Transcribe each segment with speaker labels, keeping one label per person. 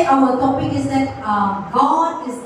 Speaker 1: today our topic is that God is,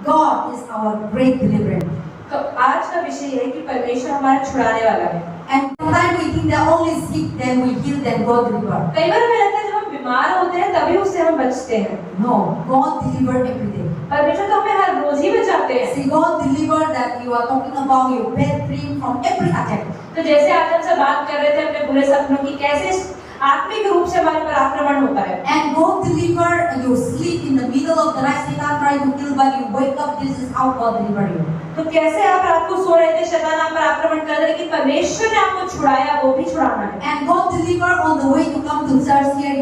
Speaker 1: God is our great deliverer.
Speaker 2: तो आज का विषय है कि परमेश्वर हमारा छुड़ाने वाला है।
Speaker 1: And sometimes we think that only sick, then we heal, then God deliver.
Speaker 2: कई बार हमें लगता है जब हम बीमार होते हैं तभी उससे हम बचते हैं।
Speaker 1: No, God deliver every day.
Speaker 2: परमेश्वर तो हमें हर रोज ही बचाते हैं।
Speaker 1: See, God deliver that you are talking about your bad dream from every attack.
Speaker 2: तो जैसे आज हम सब बात कर रहे थे अपने बुरे सपनों की, कैसे आत्मिक रूप से हमारे पर आक्रमण होता है।
Speaker 1: And God deliver you sleep in the middle of the night, Satan try to kill, but you wake up. This is how God deliver you.
Speaker 2: तो कैसे आप रात को सो रहे थे, शैतान आप पर आक्रमण कर रहा है, लेकिन परमेश्वर ने आपको छुड़ाया, वो भी छुड़ाना है।
Speaker 1: And God deliver on the way to come to church here.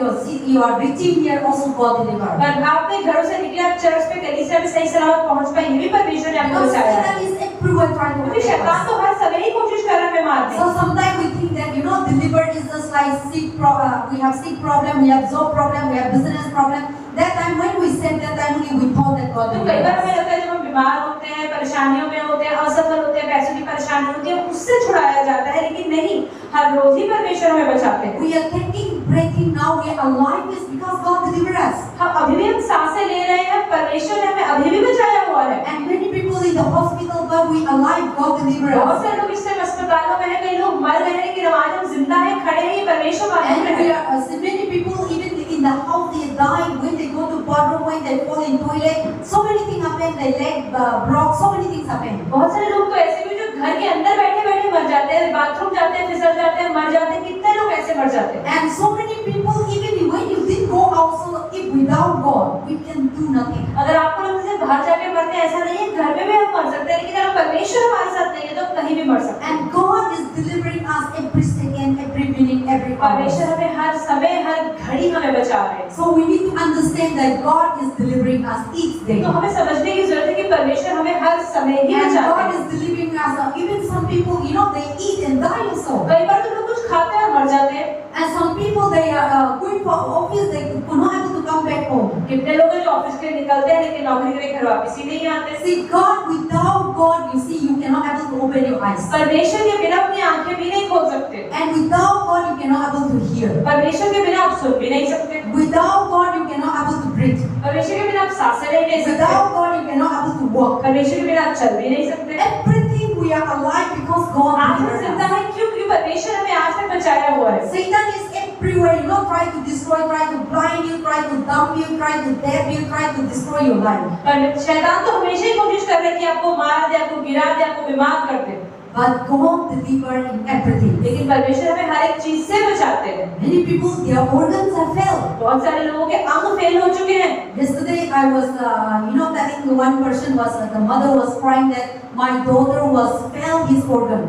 Speaker 1: You are reaching here, also God deliver.
Speaker 2: पर आपने घरों से निकले, आप चर्च पे कलीसिया में सही सलामत पहुंच पाए, ये भी परमेश्वर ने आपको
Speaker 1: Because
Speaker 2: बचाया।
Speaker 1: Satan is everywhere trying to
Speaker 2: क्योंकि
Speaker 1: attack
Speaker 2: शैतान
Speaker 1: us.
Speaker 2: तो हर समय ही कोशिश कर रहा है हमें मारने।
Speaker 1: So sometimes we think that deliver is just like sick. We have sick problem, we have job problem, we have business problem. That time when we said that time only we thought that God
Speaker 2: तो
Speaker 1: deliver
Speaker 2: कई बार
Speaker 1: us.
Speaker 2: हमें लगता है जब हम बीमार होते हैं, परेशानियों में होते हैं, असफल होते हैं, पैसों की परेशानी होती है, उससे छुड़ाया जाता है, लेकिन नहीं, हर रोज ही परमेश्वर हमें बचाते हैं।
Speaker 1: We are taking breathing now. We are alive is because God deliver us.
Speaker 2: हम अभी भी हम सांसें ले रहे हैं, परमेश्वर ने हमें अभी भी बचाया हुआ है।
Speaker 1: And many people in the hospital, but we alive. God deliver
Speaker 2: बहुत
Speaker 1: us.
Speaker 2: से लोग इस समय अस्पतालों में हैं, कई लोग मर गए हैं, लेकिन आज हम जिंदा हैं, खड़े हैं, ये परमेश्वर का
Speaker 1: And
Speaker 2: अनुग्रह
Speaker 1: we
Speaker 2: है।
Speaker 1: are many people even in the house they die when they go to bathroom, when they fall in toilet. So many things happen. They leg broke. So many things happen.
Speaker 2: बहुत सारे लोग तो ऐसे भी जो घर के अंदर बैठे-बैठे मर जाते हैं, बाथरूम जाते हैं, फिसल जाते हैं, मर जाते हैं, कितने लोग ऐसे मर जाते हैं।
Speaker 1: And so many people even when you didn't go out, so if without God we can do nothing.
Speaker 2: अगर आपको लगता है बाहर जाके मरते हैं, ऐसा नहीं है, घर में भी हम मर सकते हैं, लेकिन अगर परमेश्वर हमारे साथ नहीं है तो हम कहीं भी मर सकते हैं।
Speaker 1: And God is delivering us every second, every minute, every hour.
Speaker 2: परमेश्वर हमें हर समय, हर घड़ी हमें बचा रहे हैं।
Speaker 1: So we need to understand that God is delivering us each day.
Speaker 2: तो हमें समझने की जरूरत है कि परमेश्वर हमें हर समय ही
Speaker 1: And
Speaker 2: बचाते
Speaker 1: God
Speaker 2: हैं।
Speaker 1: is delivering us. Even some people, they eat and die also.
Speaker 2: कई बार तो लोग कुछ खाते हैं और मर जाते हैं।
Speaker 1: And some people they are going for office, they are not able to come back home.
Speaker 2: कितने लोग हैं जो ऑफिस के लिए निकलते हैं लेकिन नौकरी के लिए घर वापस ही नहीं आते।
Speaker 1: See, God, without God, you see, you cannot able to open your eyes.
Speaker 2: परमेश्वर के बिना अपनी आंखें भी नहीं खोल सकते।
Speaker 1: And without God, you cannot able to hear.
Speaker 2: परमेश्वर के बिना आप सुन भी नहीं सकते।
Speaker 1: Without God, you cannot able to breathe.
Speaker 2: परमेश्वर के बिना आप सांसें नहीं ले सकते।
Speaker 1: Without God, you cannot able to walk.
Speaker 2: परमेश्वर के बिना आप चल भी नहीं सकते।
Speaker 1: Everything we are alive because God
Speaker 2: आज हम
Speaker 1: delivered
Speaker 2: जिंदा
Speaker 1: us.
Speaker 2: हैं क्योंकि परमेश्वर हमें आज तक बचाया हुआ है।
Speaker 1: Satan is everywhere, try to destroy, try to blind you, try to dumb you, try to deaf you, try to destroy your life.
Speaker 2: पर शैतान तो हमेशा ही कोशिश कर रहा है कि आपको मार दे, आपको गिरा दे, आपको बीमार कर दे।
Speaker 1: But God deliver in everything.
Speaker 2: लेकिन परमेश्वर हमें हर एक चीज से बचाते हैं।
Speaker 1: Many people, their organs are failed.
Speaker 2: बहुत सारे लोगों के अंग फेल हो चुके हैं।
Speaker 1: Yesterday I was, telling one person was, the mother was crying that my daughter was failed his organ.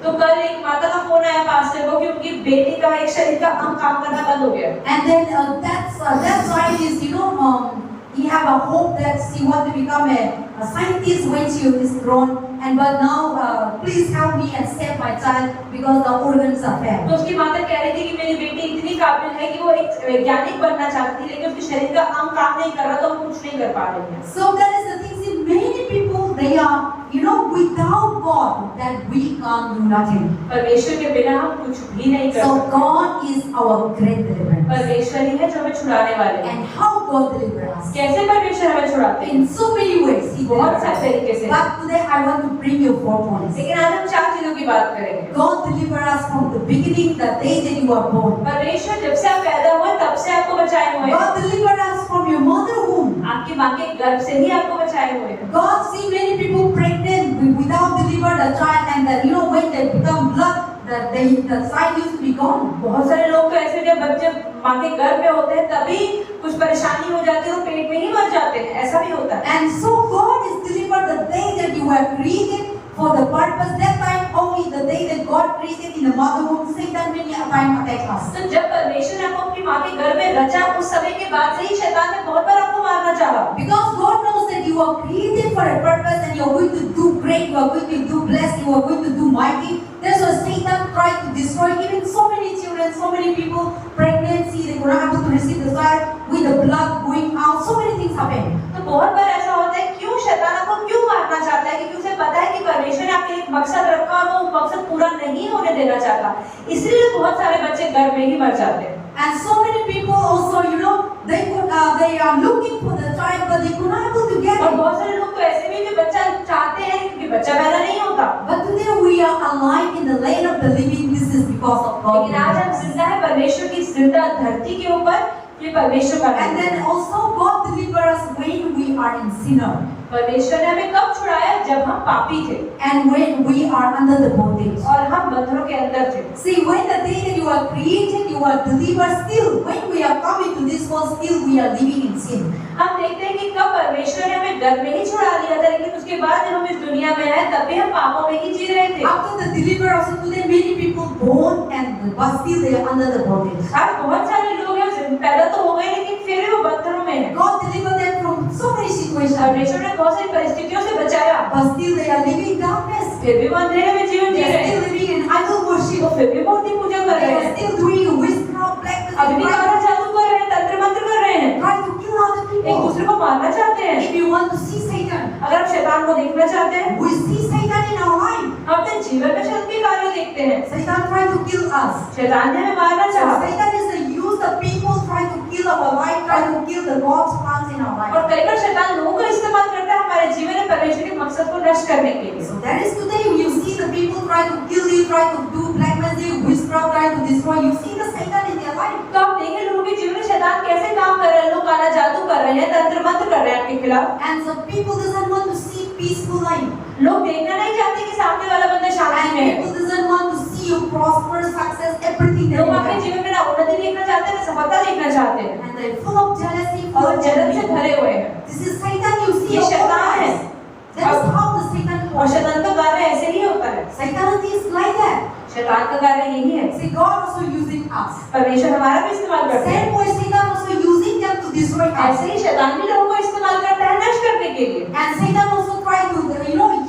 Speaker 2: तो कल एक माता का फोन आया पास्टर को कि उनकी बेटी का एक शरीर का अंग काम करना बंद हो गया।
Speaker 1: And then that child is, he have a hope that she want to become a scientist when she is grown. But now, please help me and save my child because the organs are failed.
Speaker 2: तो उसकी माता कह रही थी कि मेरी बेटी इतनी काबिल है कि वो एक वैज्ञानिक बनना चाहती है, लेकिन उसके शरीर का अंग काम नहीं कर रहा, तो वो कुछ नहीं कर पा रही है।
Speaker 1: So that is the thing. See, many people they are, without God that we can't do nothing.
Speaker 2: परमेश्वर के बिना हम कुछ भी नहीं कर
Speaker 1: So
Speaker 2: सकते।
Speaker 1: God is our great deliverer.
Speaker 2: परमेश्वर ही है जो हमें छुड़ाने वाले हैं।
Speaker 1: And how God delivers us?
Speaker 2: कैसे परमेश्वर हमें छुड़ाते हैं?
Speaker 1: In so many ways He
Speaker 2: बहुत
Speaker 1: delivers
Speaker 2: सारे
Speaker 1: us.
Speaker 2: तरीके से।
Speaker 1: But today I want to bring you 4 points.
Speaker 2: लेकिन आज हम 4 चीजों की बात करेंगे।
Speaker 1: God delivers us from the beginning, the day that you were born.
Speaker 2: परमेश्वर जब से आप पैदा हुए तब से आपको बचाए हुए हैं।
Speaker 1: God delivers us from your mother womb.
Speaker 2: आपकी माँ के गर्भ से ही आपको बचाए हुए हैं।
Speaker 1: God see many people pregnant without deliver the child, and when they become blood, the child used to be gone.
Speaker 2: बहुत सारे लोग तो ऐसे जब बच्चे माँ के गर्भ में होते हैं तभी कुछ परेशानी हो जाती है और पेट में ही मर जाते हैं, ऐसा भी होता है।
Speaker 1: And so God is delivered the day that you were created for the purpose. That time only the day that God created in the mother womb, Satan many a time attack us.
Speaker 2: तो जब परमेश्वर ने आपको अपनी माँ के गर्भ में रचा, उस समय के बाद से ही शैतान ने बहुत बार आपको मारना चाहा।
Speaker 1: Because God knows that you are created for a purpose and you are going to do great, you are going to do blessed, you are going to do mighty. That's why Satan tried to destroy even so many children, so many people, pregnancy, they were not able to receive the child with the blood going out. So many things happen.
Speaker 2: तो बहुत बार ऐसा होता है, क्यों शैतान आपको क्यों मारना चाहता है? क्योंकि उसे पता है कि परमेश्वर ने आपके लिए एक मकसद रखा और वो मकसद पूरा नहीं होने देना चाहता, इसलिए बहुत सारे बच्चे गर्भ में ही मर जाते हैं।
Speaker 1: And so many people also, they are looking for the child, but they could not able to get
Speaker 2: और
Speaker 1: it.
Speaker 2: बहुत सारे लोग तो ऐसे भी कि बच्चा चाहते हैं क्योंकि बच्चा पैदा नहीं होता।
Speaker 1: But today we are alive in the land of the living. This is because of God.
Speaker 2: लेकिन आज हम जिंदा है परमेश्वर की जिंदा धरती के ऊपर, ये परमेश्वर का
Speaker 1: And then also God deliver us when we are in sinner.
Speaker 2: परमेश्वर ने हमें कब छुड़ाया? जब हम पापी थे
Speaker 1: And when we are under the bondage.
Speaker 2: और हम बंधनों के अंदर थे।
Speaker 1: See, when the day that you are created, you are delivered. Still, when we are coming to this world, still we are living in sin.
Speaker 2: हम देखते हैं कि कब परमेश्वर ने हमें घर में ही छुड़ा लिया था, लेकिन उसके बाद जब हम इस दुनिया में आए तब भी हम पापों में ही जी रहे थे।
Speaker 1: After the deliverance, today many people born and but still they are under the bondage.
Speaker 2: आज बहुत सारे लोग हैं पैदा तो हो गए लेकिन फिर भी वो बंधनों में हैं।
Speaker 1: God delivered them from so many situations,
Speaker 2: परमेश्वर ने बहुत सारी परिस्थितियों से बचाया,
Speaker 1: but still they are living in darkness.
Speaker 2: फिर भी वो अंधेरे में जीवन
Speaker 1: They
Speaker 2: जी
Speaker 1: are
Speaker 2: रहे
Speaker 1: still
Speaker 2: हैं।
Speaker 1: living in idol
Speaker 2: वो
Speaker 1: worship.
Speaker 2: फिर भी मूर्ति पूजा कर
Speaker 1: They
Speaker 2: रहे
Speaker 1: are
Speaker 2: हैं,
Speaker 1: still doing witchcraft, black
Speaker 2: अभी भी
Speaker 1: magic,
Speaker 2: काला जादू कर रहे हैं, तंत्र मंत्र कर रहे हैं,
Speaker 1: try to kill other
Speaker 2: एक
Speaker 1: people.
Speaker 2: दूसरे को मारना चाहते हैं।
Speaker 1: If you want to see Satan,
Speaker 2: अगर आप शैतान को देखना चाहते हैं,
Speaker 1: we see Satan in our life.
Speaker 2: हम अपने जीवन में शैतान के कार्य देखते हैं।
Speaker 1: Satan try to kill us.
Speaker 2: शैतान ने हमें मारना
Speaker 1: So
Speaker 2: चाहा
Speaker 1: Satan is the use the people try to kill our life, try to kill the God's plans in our
Speaker 2: और
Speaker 1: life.
Speaker 2: कई बार शैतान लोगों का इस्तेमाल करता है हमारे जीवन में परमेश्वर के मकसद को नष्ट करने के लिए।
Speaker 1: So that is today you see the people try to kill you, try to do black magic, witchcraft, try to destroy you. See the Satan in their life.
Speaker 2: तो आप देखें लोगों के जीवन में शैतान कैसे काम कर रहे हैं, लोग काला जादू कर रहे हैं, तंत्र मंत्र कर रहे हैं आपके खिलाफ।
Speaker 1: And some people doesn't want to see peaceful life.
Speaker 2: लोग देखना नहीं चाहते कि सामने वाला बंदा शांति
Speaker 1: And
Speaker 2: में है।
Speaker 1: people doesn't want to see you prosper, success, everything that
Speaker 2: लोग
Speaker 1: you
Speaker 2: आपके
Speaker 1: have.
Speaker 2: जीवन में ना उन्नति देखना चाहते हैं, ना सफलता देखना चाहते हैं,
Speaker 1: And they're full of jealousy, full
Speaker 2: और
Speaker 1: of
Speaker 2: जलन से
Speaker 1: envy.
Speaker 2: भरे हुए हैं।
Speaker 1: This is Satan you see.
Speaker 2: ये
Speaker 1: of all
Speaker 2: शैतान है।
Speaker 1: eyes. That is how the Satan
Speaker 2: और
Speaker 1: works.
Speaker 2: शैतान का कार्य ऐसे ही होता है।
Speaker 1: Satan is like that.
Speaker 2: शैतान का कार्य यही है।
Speaker 1: See, God also using us.
Speaker 2: परमेश्वर हमारा भी इस्तेमाल करता है।
Speaker 1: Same way Satan also using them to destroy us.
Speaker 2: ऐसे ही शैतान भी लोगों को इस्तेमाल करता है नष्ट करने के लिए।
Speaker 1: And Satan also try to,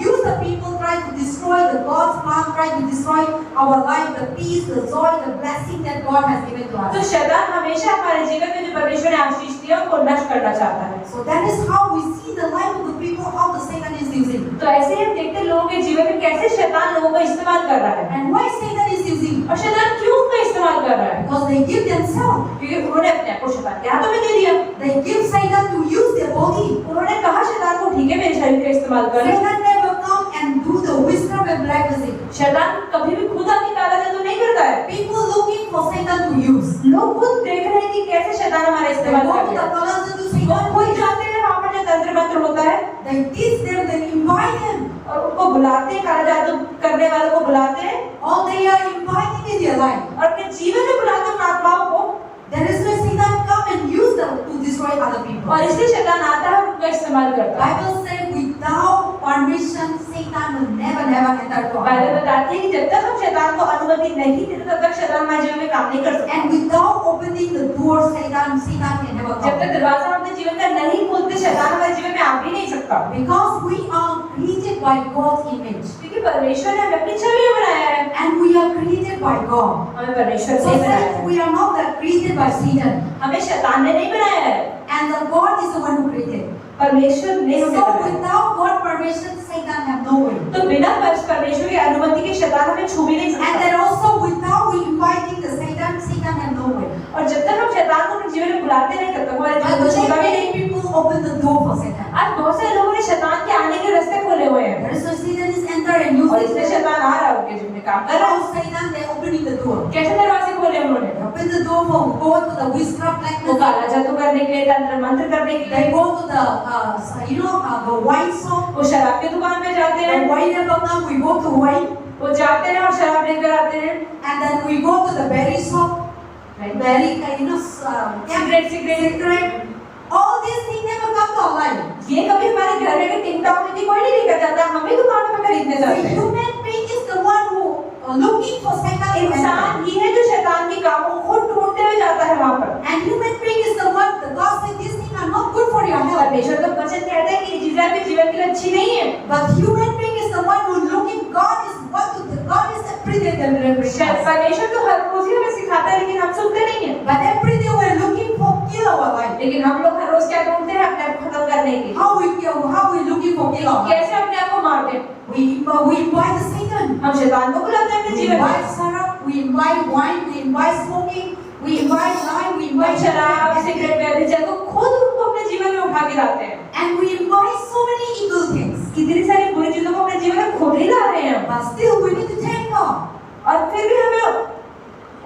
Speaker 1: use the people, try to destroy the God's plan, try to destroy our life, the peace, the joy, the blessing that God has given to
Speaker 2: तो
Speaker 1: us.
Speaker 2: शैतान हमेशा हमारे जीवन में जो परमेश्वर ने आशीष दिया उनको नष्ट करना चाहता है।
Speaker 1: So that is how we see the life of the people, how the Satan is using.
Speaker 2: तो ऐसे ही हम देखते हैं लोगों के जीवन में कैसे शैतान लोगों का इस्तेमाल कर रहा है।
Speaker 1: And why Satan is using?
Speaker 2: और शैतान क्यों उनका इस्तेमाल कर रहा है?
Speaker 1: Because they give themselves.
Speaker 2: क्योंकि उन्होंने अपने आप को शैतान के हाथों में दे दिया।
Speaker 1: They give Satan to use their body.
Speaker 2: उन्होंने कहा शैतान को ठीक है मेरे शरीर का इस्तेमाल कर।
Speaker 1: Satan never come and do the witchcraft and black magic.
Speaker 2: शैतान कभी भी खुद आके काला जादू नहीं करता है।
Speaker 1: People looking for Satan to use.
Speaker 2: लोग खुद देख रहे हैं कि कैसे शैतान हमारा
Speaker 1: They
Speaker 2: इस्तेमाल
Speaker 1: go
Speaker 2: कर
Speaker 1: to
Speaker 2: रहा
Speaker 1: the
Speaker 2: है।
Speaker 1: palace to
Speaker 2: वो
Speaker 1: Satan.
Speaker 2: खुद जाते हैं वहाँ पर जो तंत्र मंत्र होता है
Speaker 1: They teach them, they invite them.
Speaker 2: और उनको बुलाते हैं, काला जादू करने वालों को बुलाते हैं
Speaker 1: All they are inviting in their life.
Speaker 2: और अपने जीवन में बुलाते हैं उन आत्माओं को।
Speaker 1: There is where Satan come and use them to destroy other people.
Speaker 2: और इसलिए शैतान आता है और उनका इस्तेमाल करता है।
Speaker 1: Bible says without permission, Satan will never enter to our
Speaker 2: Bible
Speaker 1: life.
Speaker 2: बताती है कि जब तक हम शैतान को अनुमति नहीं देते तब तक शैतान हमारे जीवन में काम नहीं कर सकता।
Speaker 1: And without opening the door, Satan can never
Speaker 2: जब तक
Speaker 1: come.
Speaker 2: दरवाजा हम अपने जीवन का नहीं खोलते शैतान हमारे जीवन में आ भी नहीं सकता।
Speaker 1: Because we are created by God's image.
Speaker 2: क्योंकि परमेश्वर ने हमें अपनी छवि में बनाया है।
Speaker 1: And we are created by God.
Speaker 2: हमें परमेश्वर
Speaker 1: So
Speaker 2: ने बनाया
Speaker 1: that
Speaker 2: है।
Speaker 1: we are not that created by Satan.
Speaker 2: हमें शैतान ने नहीं बनाया है,
Speaker 1: And the God is the one who created.
Speaker 2: परमेश्वर ने हमें
Speaker 1: So
Speaker 2: बनाया है।
Speaker 1: without God permission, Satan have no way.
Speaker 2: तो बिना परमेश्वर की अनुमति के शैतान हमें छू भी नहीं
Speaker 1: And
Speaker 2: सकता।
Speaker 1: then also without we inviting the Satan have no way.
Speaker 2: और जब तक हम शैतान को अपने जीवन में बुलाते नहीं तब तक हमारे जीवन
Speaker 1: But
Speaker 2: में छूता भी
Speaker 1: many
Speaker 2: नहीं।
Speaker 1: people open the door for Satan.
Speaker 2: आज बहुत सारे लोगों ने शैतान के आने के रास्ते खोले हुए हैं
Speaker 1: There is so Satan is enter and
Speaker 2: और
Speaker 1: using
Speaker 2: इसलिए शैतान आ रहा है उनके जीवन में काम कर रहा है।
Speaker 1: Now Satan they opening the door.
Speaker 2: कैसे दरवाजे खोले उन्होंने?
Speaker 1: They open the door for go to the witchcraft black
Speaker 2: वो
Speaker 1: magic.
Speaker 2: काला जादू करने के लिए, तंत्र मंत्र करने के
Speaker 1: They
Speaker 2: लिए,
Speaker 1: go to the the wine shop.
Speaker 2: वो शराब की दुकान पे जाते
Speaker 1: The
Speaker 2: हैं,
Speaker 1: wine never come. We go to wine
Speaker 2: वो जाते हैं और शराब लेकर आते हैं।
Speaker 1: and then we go to the berry shop. Berry
Speaker 2: cigarette
Speaker 1: cigarette. All these things never come to our life.
Speaker 2: ये कभी हमारे घर में टिकटॉक में कोई नहीं लेकर जाता, हम ही दुकान पे खरीदने
Speaker 1: The
Speaker 2: जाते हैं।
Speaker 1: human being is the one who looking for Satan to enter.
Speaker 2: इंसान ही है जो शैतान के कामों को ढूंढते हुए जाता है वहाँ पर।
Speaker 1: And human being is the one the God said these things are not good for your health.
Speaker 2: परमेश्वर का वचन कहता है कि ये चीजें आपके जीवन के लिए अच्छी नहीं है।
Speaker 1: But human being is the one who looking. God is every day delivering us.
Speaker 2: परमेश्वर तो हर रोज ही हमें सिखाता है लेकिन हम सुनते नहीं हैं।
Speaker 1: But every day we are looking for kill our life.
Speaker 2: लेकिन हम लोग हर रोज क्या ढूंढते हैं? अपने आप को खत्म करने के लिए।
Speaker 1: How we looking for kill our life?
Speaker 2: कैसे अपने आप को मार दें?
Speaker 1: We invite the Satan.
Speaker 2: हम शैतान को बुलाते हैं अपने
Speaker 1: We
Speaker 2: जीवन में।
Speaker 1: invite syrup. We invite wine. We invite smoking. We invite life, we
Speaker 2: हम
Speaker 1: invite
Speaker 2: शराब
Speaker 1: drugs,
Speaker 2: सिगरेट व्यभिचार को खुद उनको अपने जीवन में उठा के लाते हैं
Speaker 1: and we invite so many evil things.
Speaker 2: कितनी सारी बुरी चीजों को अपने जीवन में खुद ही ला रहे हैं
Speaker 1: But still, we need to thank God.
Speaker 2: और फिर भी हमें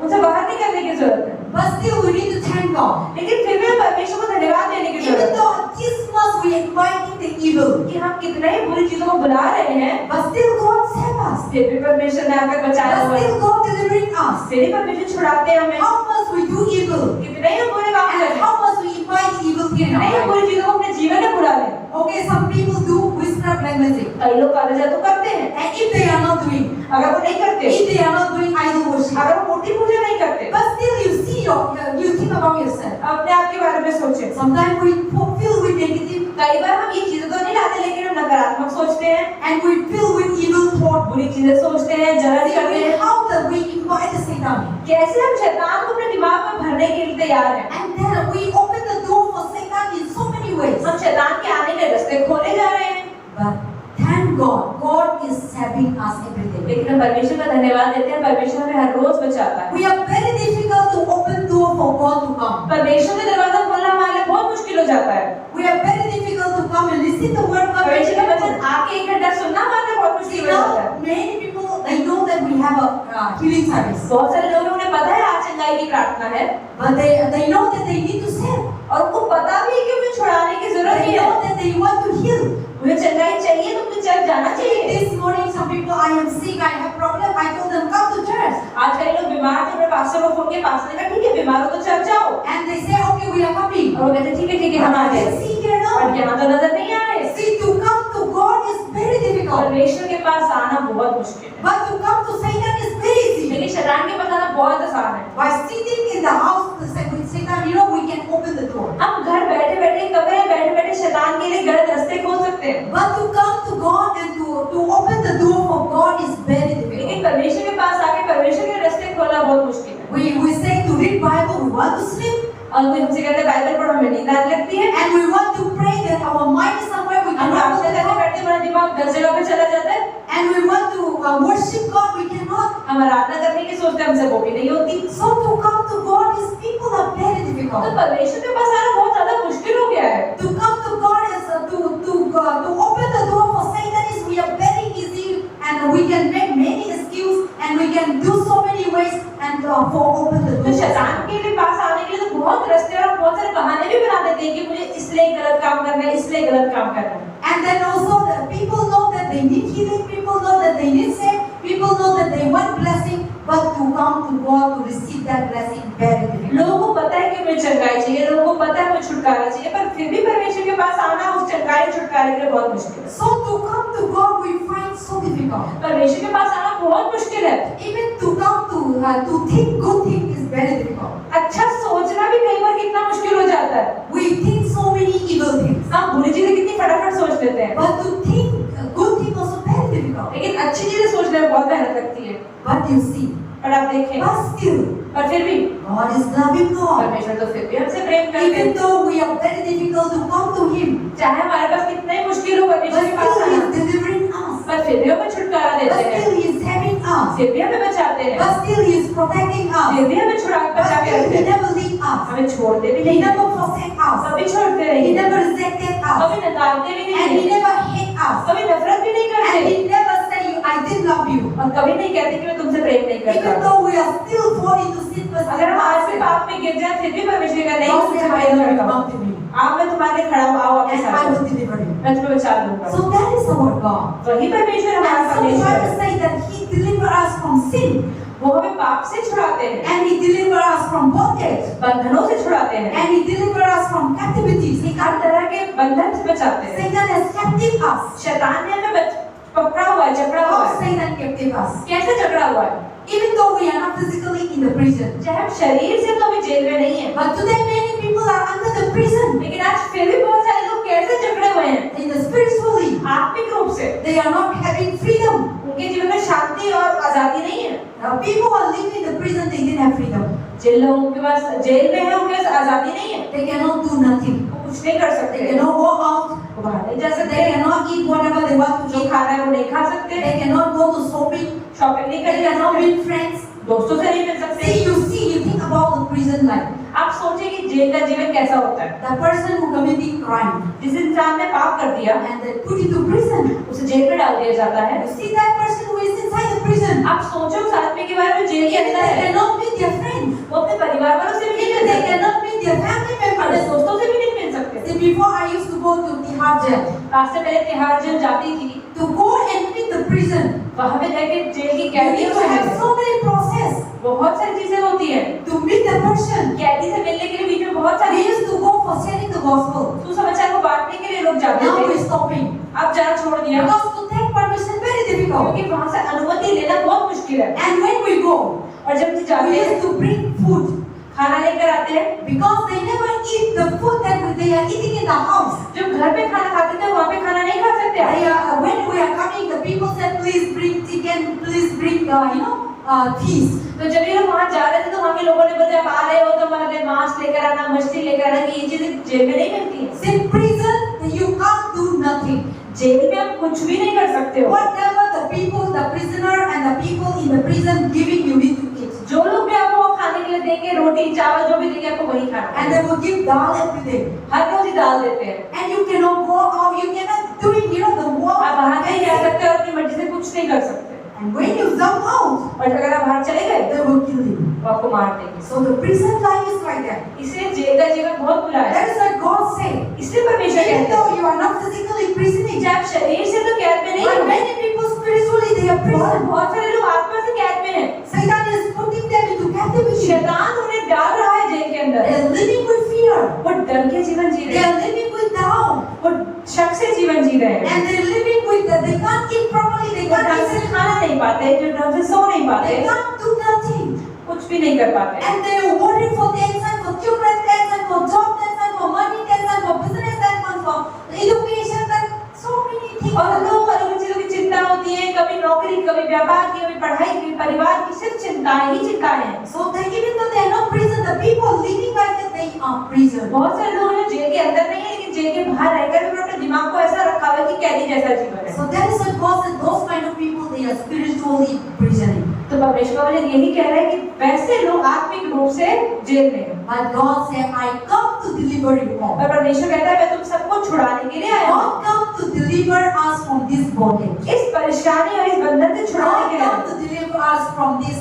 Speaker 2: उनसे बाहर निकलने की जरूरत है
Speaker 1: But still, we need to thank God.
Speaker 2: लेकिन फिर भी हमें परमेश्वर को धन्यवाद देने की
Speaker 1: Even
Speaker 2: जरूरत है
Speaker 1: though this much we inviting the evil,
Speaker 2: कि हम कितना ही बुरी चीजों को बुला रहे हैं
Speaker 1: but still God save us.
Speaker 2: फिर भी परमेश्वर ने आकर बचाया
Speaker 1: But
Speaker 2: हुआ है
Speaker 1: still God delivering us.
Speaker 2: फिर भी परमेश्वर छुड़ाते हैं हमें
Speaker 1: How much we do evil,
Speaker 2: कितने ही हम बुरे काम
Speaker 1: and
Speaker 2: करते हैं
Speaker 1: how much we invite evil in
Speaker 2: कितने ही
Speaker 1: our life.
Speaker 2: बुरी चीजों को अपने जीवन में बुला लें
Speaker 1: Okay, some people do witchcraft like magic,
Speaker 2: कई लोग काले जादू करते हैं
Speaker 1: and if they are not doing,
Speaker 2: अगर वो नहीं करते
Speaker 1: if they are not doing idol worship,
Speaker 2: अगर वो मूर्ति पूजा नहीं करते
Speaker 1: but still you see you think about yourself.
Speaker 2: अपने आप के बारे में सोचें
Speaker 1: Sometimes we feel with negative,
Speaker 2: कई बार हम ये चीजें तो नहीं लाते लेकिन हम नकारात्मक सोचते हैं
Speaker 1: and we feel with evil thought.
Speaker 2: बुरी चीजें सोचते हैं जलन करते हैं
Speaker 1: How that we invite the Satan,
Speaker 2: कैसे हम शैतान को अपने दिमाग में भरने के लिए तैयार हैं
Speaker 1: and then we open the door for Satan in so many ways.
Speaker 2: हम शैतान के आने के रास्ते खोले जा रहे हैं
Speaker 1: But thank God, God is saving us every day.
Speaker 2: लेकिन हम परमेश्वर का धन्यवाद देते हैं परमेश्वर हमें हर रोज बचाता है
Speaker 1: We are very difficult to open door for God to come.
Speaker 2: परमेश्वर का दरवाजा खोलना हमारे लिए बहुत मुश्किल हो जाता है
Speaker 1: We are very difficult to come and listen to word God.
Speaker 2: परमेश्वर का वचन आके एक घंटा सुनना हमारे लिए बहुत मुश्किल हो जाता है
Speaker 1: Many people they know that we have a healing service,
Speaker 2: बहुत सारे लोगों ने पता है आज चंगाई की प्रार्थना है
Speaker 1: but they know that they need to save.
Speaker 2: और उनको पता भी है कि उन्हें छुड़ाने की जरूरत
Speaker 1: They
Speaker 2: है
Speaker 1: know that they want to heal.
Speaker 2: उन्हें चंगाई चाहिए तो उन्हें चर्च जाना चाहिए
Speaker 1: This morning, some people, I am sick, I have problem. I told them come to church,
Speaker 2: आज कई लोग बीमार थे अपने पास्टर को फोन किया पास्टर ने कहा ठीक है बीमार हो तो चर्च जाओ
Speaker 1: and they say, okay, we are coming.
Speaker 2: और वो कहते ठीक है हम आ
Speaker 1: I
Speaker 2: गए
Speaker 1: can see here
Speaker 2: और
Speaker 1: now.
Speaker 2: यहाँ तो नजर नहीं आ रहे
Speaker 1: See, to come to God is very difficult,
Speaker 2: परमेश्वर के पास आना बहुत मुश्किल है
Speaker 1: but to come to Satan is very easy.
Speaker 2: लेकिन शैतान के पास आना बहुत आसान है
Speaker 1: By sitting in the house with Satan, you know, we can open the door.
Speaker 2: हम घर बैठे बैठे कमरे में बैठे बैठे शैतान के लिए गलत रास्ते खोल सकते हैं
Speaker 1: But to come to God and to open the door for God is very difficult.
Speaker 2: लेकिन परमेश्वर के पास आके परमेश्वर के रास्ते खोलना बहुत मुश्किल है
Speaker 1: We say to read Bible, we want to sleep,
Speaker 2: और कोई हमसे कहते हैं बाइबल पढ़ो हमें नींद आने लगती है
Speaker 1: and we want to pray that our mind is somewhere we
Speaker 2: हम
Speaker 1: cannot
Speaker 2: प्रार्थना
Speaker 1: go
Speaker 2: करते
Speaker 1: there.
Speaker 2: बैठते हमारा दिमाग दस जगह पे चला जाता है
Speaker 1: And we want to worship God, we cannot.
Speaker 2: हम आराधना करने की सोचते हैं हमसे वो भी नहीं होती
Speaker 1: So to come to God is people are very
Speaker 2: तो
Speaker 1: difficult.
Speaker 2: परमेश्वर के पास आना बहुत ज्यादा मुश्किल हो गया है
Speaker 1: To come to God is to open the door for Satan is we are very easy and we can make many excuses and we can do so many ways and for open the
Speaker 2: तो
Speaker 1: door.
Speaker 2: शैतान के लिए पास आने के लिए तो बहुत रास्ते और बहुत सारे बहाने भी बना देते हैं कि मुझे इसलिए गलत काम करना है इसलिए गलत काम करना है
Speaker 1: And then also the people know that they need healing, people know that they need save, people know that they want blessing, but to come to God to receive that blessing very difficult.
Speaker 2: लोगों को पता है कि मुझे चंगाई चाहिए लोगों को पता है मुझे छुटकारा चाहिए पर फिर भी परमेश्वर के पास आना उस चंगाई और छुटकारे के लिए बहुत मुश्किल है
Speaker 1: So to come to God we find so difficult.
Speaker 2: परमेश्वर के पास आना बहुत मुश्किल है
Speaker 1: Even to come to think good thing is very difficult.
Speaker 2: अच्छा सोचना भी कई बार कितना मुश्किल हो जाता है
Speaker 1: We think so many evil things,
Speaker 2: हम बुरी चीजें कितनी फटाफट सोच लेते हैं
Speaker 1: but to think good thing also very difficult.
Speaker 2: लेकिन अच्छी चीजें सोचने में बहुत मेहनत लगती है
Speaker 1: But you see,
Speaker 2: पर आप देखें
Speaker 1: but still
Speaker 2: पर फिर भी
Speaker 1: God is loving God.
Speaker 2: परमेश्वर तो फिर भी हमसे प्रेम करते
Speaker 1: Even
Speaker 2: हैं
Speaker 1: though we are very difficult to come to Him,
Speaker 2: चाहे हमारे पास कितना ही मुश्किल हो
Speaker 1: but
Speaker 2: परमेश्वर के पास
Speaker 1: still He
Speaker 2: आना
Speaker 1: is delivering us.
Speaker 2: पर फिर भी हमें छुटकारा
Speaker 1: But
Speaker 2: देते हैं
Speaker 1: still He is saving us.
Speaker 2: फिर भी हमें बचाते हैं
Speaker 1: But still He is protecting us.
Speaker 2: फिर भी हमें छुड़ा
Speaker 1: But
Speaker 2: बचा के
Speaker 1: still
Speaker 2: रखते
Speaker 1: He
Speaker 2: हैं
Speaker 1: never leave us.
Speaker 2: हमें छोड़ते भी
Speaker 1: He
Speaker 2: नहीं
Speaker 1: never forsake us.
Speaker 2: कभी छोड़ते
Speaker 1: He
Speaker 2: नहीं
Speaker 1: never rejected us.
Speaker 2: कभी नकारते भी
Speaker 1: And He
Speaker 2: नहीं
Speaker 1: never hate us.
Speaker 2: कभी नफरत भी नहीं
Speaker 1: And
Speaker 2: करते
Speaker 1: He never say, I did love you.
Speaker 2: और कभी नहीं कहते कि मैं तुमसे प्रेम नहीं
Speaker 1: Even
Speaker 2: करता
Speaker 1: though we are still falling into sin, but
Speaker 2: अगर हम आज भी पाप में गिर जाए फिर भी परमेश्वर का नहीं
Speaker 1: God
Speaker 2: तुमसे
Speaker 1: said,
Speaker 2: प्रेम
Speaker 1: I will
Speaker 2: करता
Speaker 1: come to me.
Speaker 2: आप मैं तुम्हारे लिए खड़ा हूँ आओ आपके
Speaker 1: And I
Speaker 2: साथ
Speaker 1: will deliver you.
Speaker 2: मैं तुम्हें बचा दूंगा
Speaker 1: So that is our God.
Speaker 2: वही परमेश्वर हमारा
Speaker 1: And so we
Speaker 2: परमेश्वर
Speaker 1: try to
Speaker 2: है
Speaker 1: say that He deliver us from sin.
Speaker 2: वो हमें पाप से छुड़ाते हैं
Speaker 1: And He deliver us from bondage.
Speaker 2: बंधनों से छुड़ाते हैं
Speaker 1: And He deliver us from captivities. He
Speaker 2: हर तरह के बंधन से बचाते हैं
Speaker 1: Satan has captive us.
Speaker 2: शैतान ने हमें पकड़ा हुआ है जकड़ा हुआ
Speaker 1: How
Speaker 2: है
Speaker 1: Satan captive us?
Speaker 2: कैसे जकड़ा हुआ है
Speaker 1: Even though we are not physically in the prison.
Speaker 2: चाहे हम शरीर से तो अभी जेल में नहीं है
Speaker 1: But today many people are under the prison.
Speaker 2: लेकिन आज फिर भी बहुत सारे लोग कैसे जकड़े हुए हैं
Speaker 1: In the spiritually.
Speaker 2: आत्मिक रूप से
Speaker 1: They are not having freedom.
Speaker 2: उनके जीवन में शांति और आजादी नहीं है
Speaker 1: Now people who are living in the prison, they didn't have freedom.
Speaker 2: जिन लोगों के पास जेल में है उनके पास आजादी नहीं है
Speaker 1: They cannot do nothing.
Speaker 2: वो कुछ नहीं कर
Speaker 1: They
Speaker 2: सकते
Speaker 1: cannot go out.
Speaker 2: वो बाहर नहीं जा
Speaker 1: They
Speaker 2: सकते
Speaker 1: cannot eat whatever they want to
Speaker 2: जो
Speaker 1: eat.
Speaker 2: खाना है वो नहीं खा सकते
Speaker 1: They cannot go to shopping.
Speaker 2: Shopping नहीं
Speaker 1: They
Speaker 2: कर
Speaker 1: cannot
Speaker 2: सकते
Speaker 1: meet friends.
Speaker 2: दोस्तों से नहीं मिल सकते
Speaker 1: You think about the prison life?
Speaker 2: आप सोचिए कि जेल का जीवन कैसा होता है।
Speaker 1: The person who committing crime
Speaker 2: जिस इंसान ने पाप कर दिया
Speaker 1: and they put into prison.
Speaker 2: उसे जेल में डाल दिया जाता है।
Speaker 1: You see that person who is inside the prison.
Speaker 2: आप सोचो उस आदमी के बारे में जेल के
Speaker 1: Even
Speaker 2: अंदर
Speaker 1: they
Speaker 2: है,
Speaker 1: cannot meet their friends.
Speaker 2: वो अपने परिवार वालों से भी नहीं
Speaker 1: Even
Speaker 2: मिल
Speaker 1: they
Speaker 2: सकते,
Speaker 1: cannot meet their family
Speaker 2: अपने
Speaker 1: members.
Speaker 2: दोस्तों से भी नहीं मिल सकते।
Speaker 1: See, before I used to go to Tihar jail
Speaker 2: आज से पहले तिहाड़ जेल जाती थी,
Speaker 1: to go and meet the prison.
Speaker 2: वहाँ पे जाके जेल की
Speaker 1: You need
Speaker 2: कैदियों
Speaker 1: to
Speaker 2: से
Speaker 1: have
Speaker 2: मिलते।
Speaker 1: so many process
Speaker 2: बहुत सारी चीजें होती है।
Speaker 1: to meet the person.
Speaker 2: कैदी से मिलने के लिए बीच में बहुत
Speaker 1: We
Speaker 2: सारी
Speaker 1: used to go for sharing the gospel.
Speaker 2: सुसमाचार को बांटने के लिए लोग जाते
Speaker 1: Now
Speaker 2: थे।
Speaker 1: we're stopping
Speaker 2: अब जाना छोड़ दिया
Speaker 1: because to take permission very difficult.
Speaker 2: क्योंकि वहाँ से अनुमति लेना बहुत मुश्किल है।
Speaker 1: And when we go,
Speaker 2: और जब हम
Speaker 1: we
Speaker 2: जाते हैं
Speaker 1: used to bring food
Speaker 2: खाना लेकर आते हैं,
Speaker 1: because they never eat the food that they are eating in the house.
Speaker 2: जब घर पे खाना खाते थे वहाँ पे खाना नहीं खा सकते।
Speaker 1: When we are coming, the people said, please bring chicken, please bring fish.
Speaker 2: तो जब ये लोग वहाँ जा रहे थे तो वहाँ के लोगों ने बताया आप आ रहे हो तो हमारे लिए मांस लेकर आना, मछली लेकर आना, कि ये चीजें जेल में नहीं मिलती हैं।
Speaker 1: In prison, you can't do nothing.
Speaker 2: Jail में आप कुछ भी नहीं कर सकते हो।
Speaker 1: Whatever the people, the prisoner and the people in the prison giving, you need to eat.
Speaker 2: जो लोग भी आपको खाने के लिए देंगे, रोटी चावल जो भी देंगे आपको वही खाना है।
Speaker 1: And they will give dal every day.
Speaker 2: हर रोज ही दाल देते हैं।
Speaker 1: And you cannot go out, you cannot do it, the walk.
Speaker 2: आप बाहर नहीं जा सकते और अपनी मर्जी से कुछ नहीं कर सकते।
Speaker 1: And when you jump out,
Speaker 2: और अगर आप बाहर चले गए
Speaker 1: they will kill you.
Speaker 2: तो आपको मार देंगे।
Speaker 1: So the prison life is like that.
Speaker 2: इसलिए जेल का जीवन बहुत बुरा है।
Speaker 1: That is what God said.
Speaker 2: इसलिए परमेश्वर
Speaker 1: Even
Speaker 2: कहते
Speaker 1: though you are not physically prisoner,
Speaker 2: हैं आप शरीर से तो कैद में नहीं
Speaker 1: but
Speaker 2: हो,
Speaker 1: many people spiritually they are prison.
Speaker 2: बहुत सारे लोग आत्मा से कैद में हैं।
Speaker 1: Satan is putting them into captivity.
Speaker 2: शैतान उन्हें डाल रहा है जेल के
Speaker 1: They
Speaker 2: अंदर।
Speaker 1: are living with fear.
Speaker 2: वो डर के जीवन जी
Speaker 1: They
Speaker 2: रहे हैं,
Speaker 1: are living with doubt.
Speaker 2: वो शक से जीवन जी रहे हैं।
Speaker 1: And they are living with they can't eat properly. They
Speaker 2: वो
Speaker 1: can't
Speaker 2: ढंग से
Speaker 1: eat.
Speaker 2: खाना नहीं पाते, जो ढंग से सो नहीं पाते,
Speaker 1: They can't do nothing.
Speaker 2: कुछ भी नहीं कर पाते।
Speaker 1: And they are worried for tension, for children tension, for job tension, for money tension, for business tension, for education, and so many things.
Speaker 2: और लोगों को अलग चीजों की चिंता होती है, कभी नौकरी, कभी व्यापार की, कभी पढ़ाई की, परिवार की, सिर्फ चिंताएं ही चिंताएं हैं।
Speaker 1: So that even though they are not prison, the people living like that, they are prison.
Speaker 2: बहुत सारे लोग हैं जेल के अंदर नहीं है, लेकिन जेल के बाहर रहकर भी उन्होंने अपने दिमाग को ऐसा रखा हुआ है कि कैदी जैसा जीवन है।
Speaker 1: So that is what God said, those kind of people, they are spiritually prisoner.
Speaker 2: तो परमेश्वर वचन यही कह रहा है कि वैसे लोग आत्मिक रूप से जेल में हैं।
Speaker 1: But God said, I come to deliver you all.
Speaker 2: और परमेश्वर कहता है मैं तुम सबको छुड़ाने के लिए आया हूँ।
Speaker 1: God come to deliver us from this bondage.
Speaker 2: इस परेशानी और इस बंधन से छुड़ाने
Speaker 1: God
Speaker 2: के लिए
Speaker 1: come to deliver us from this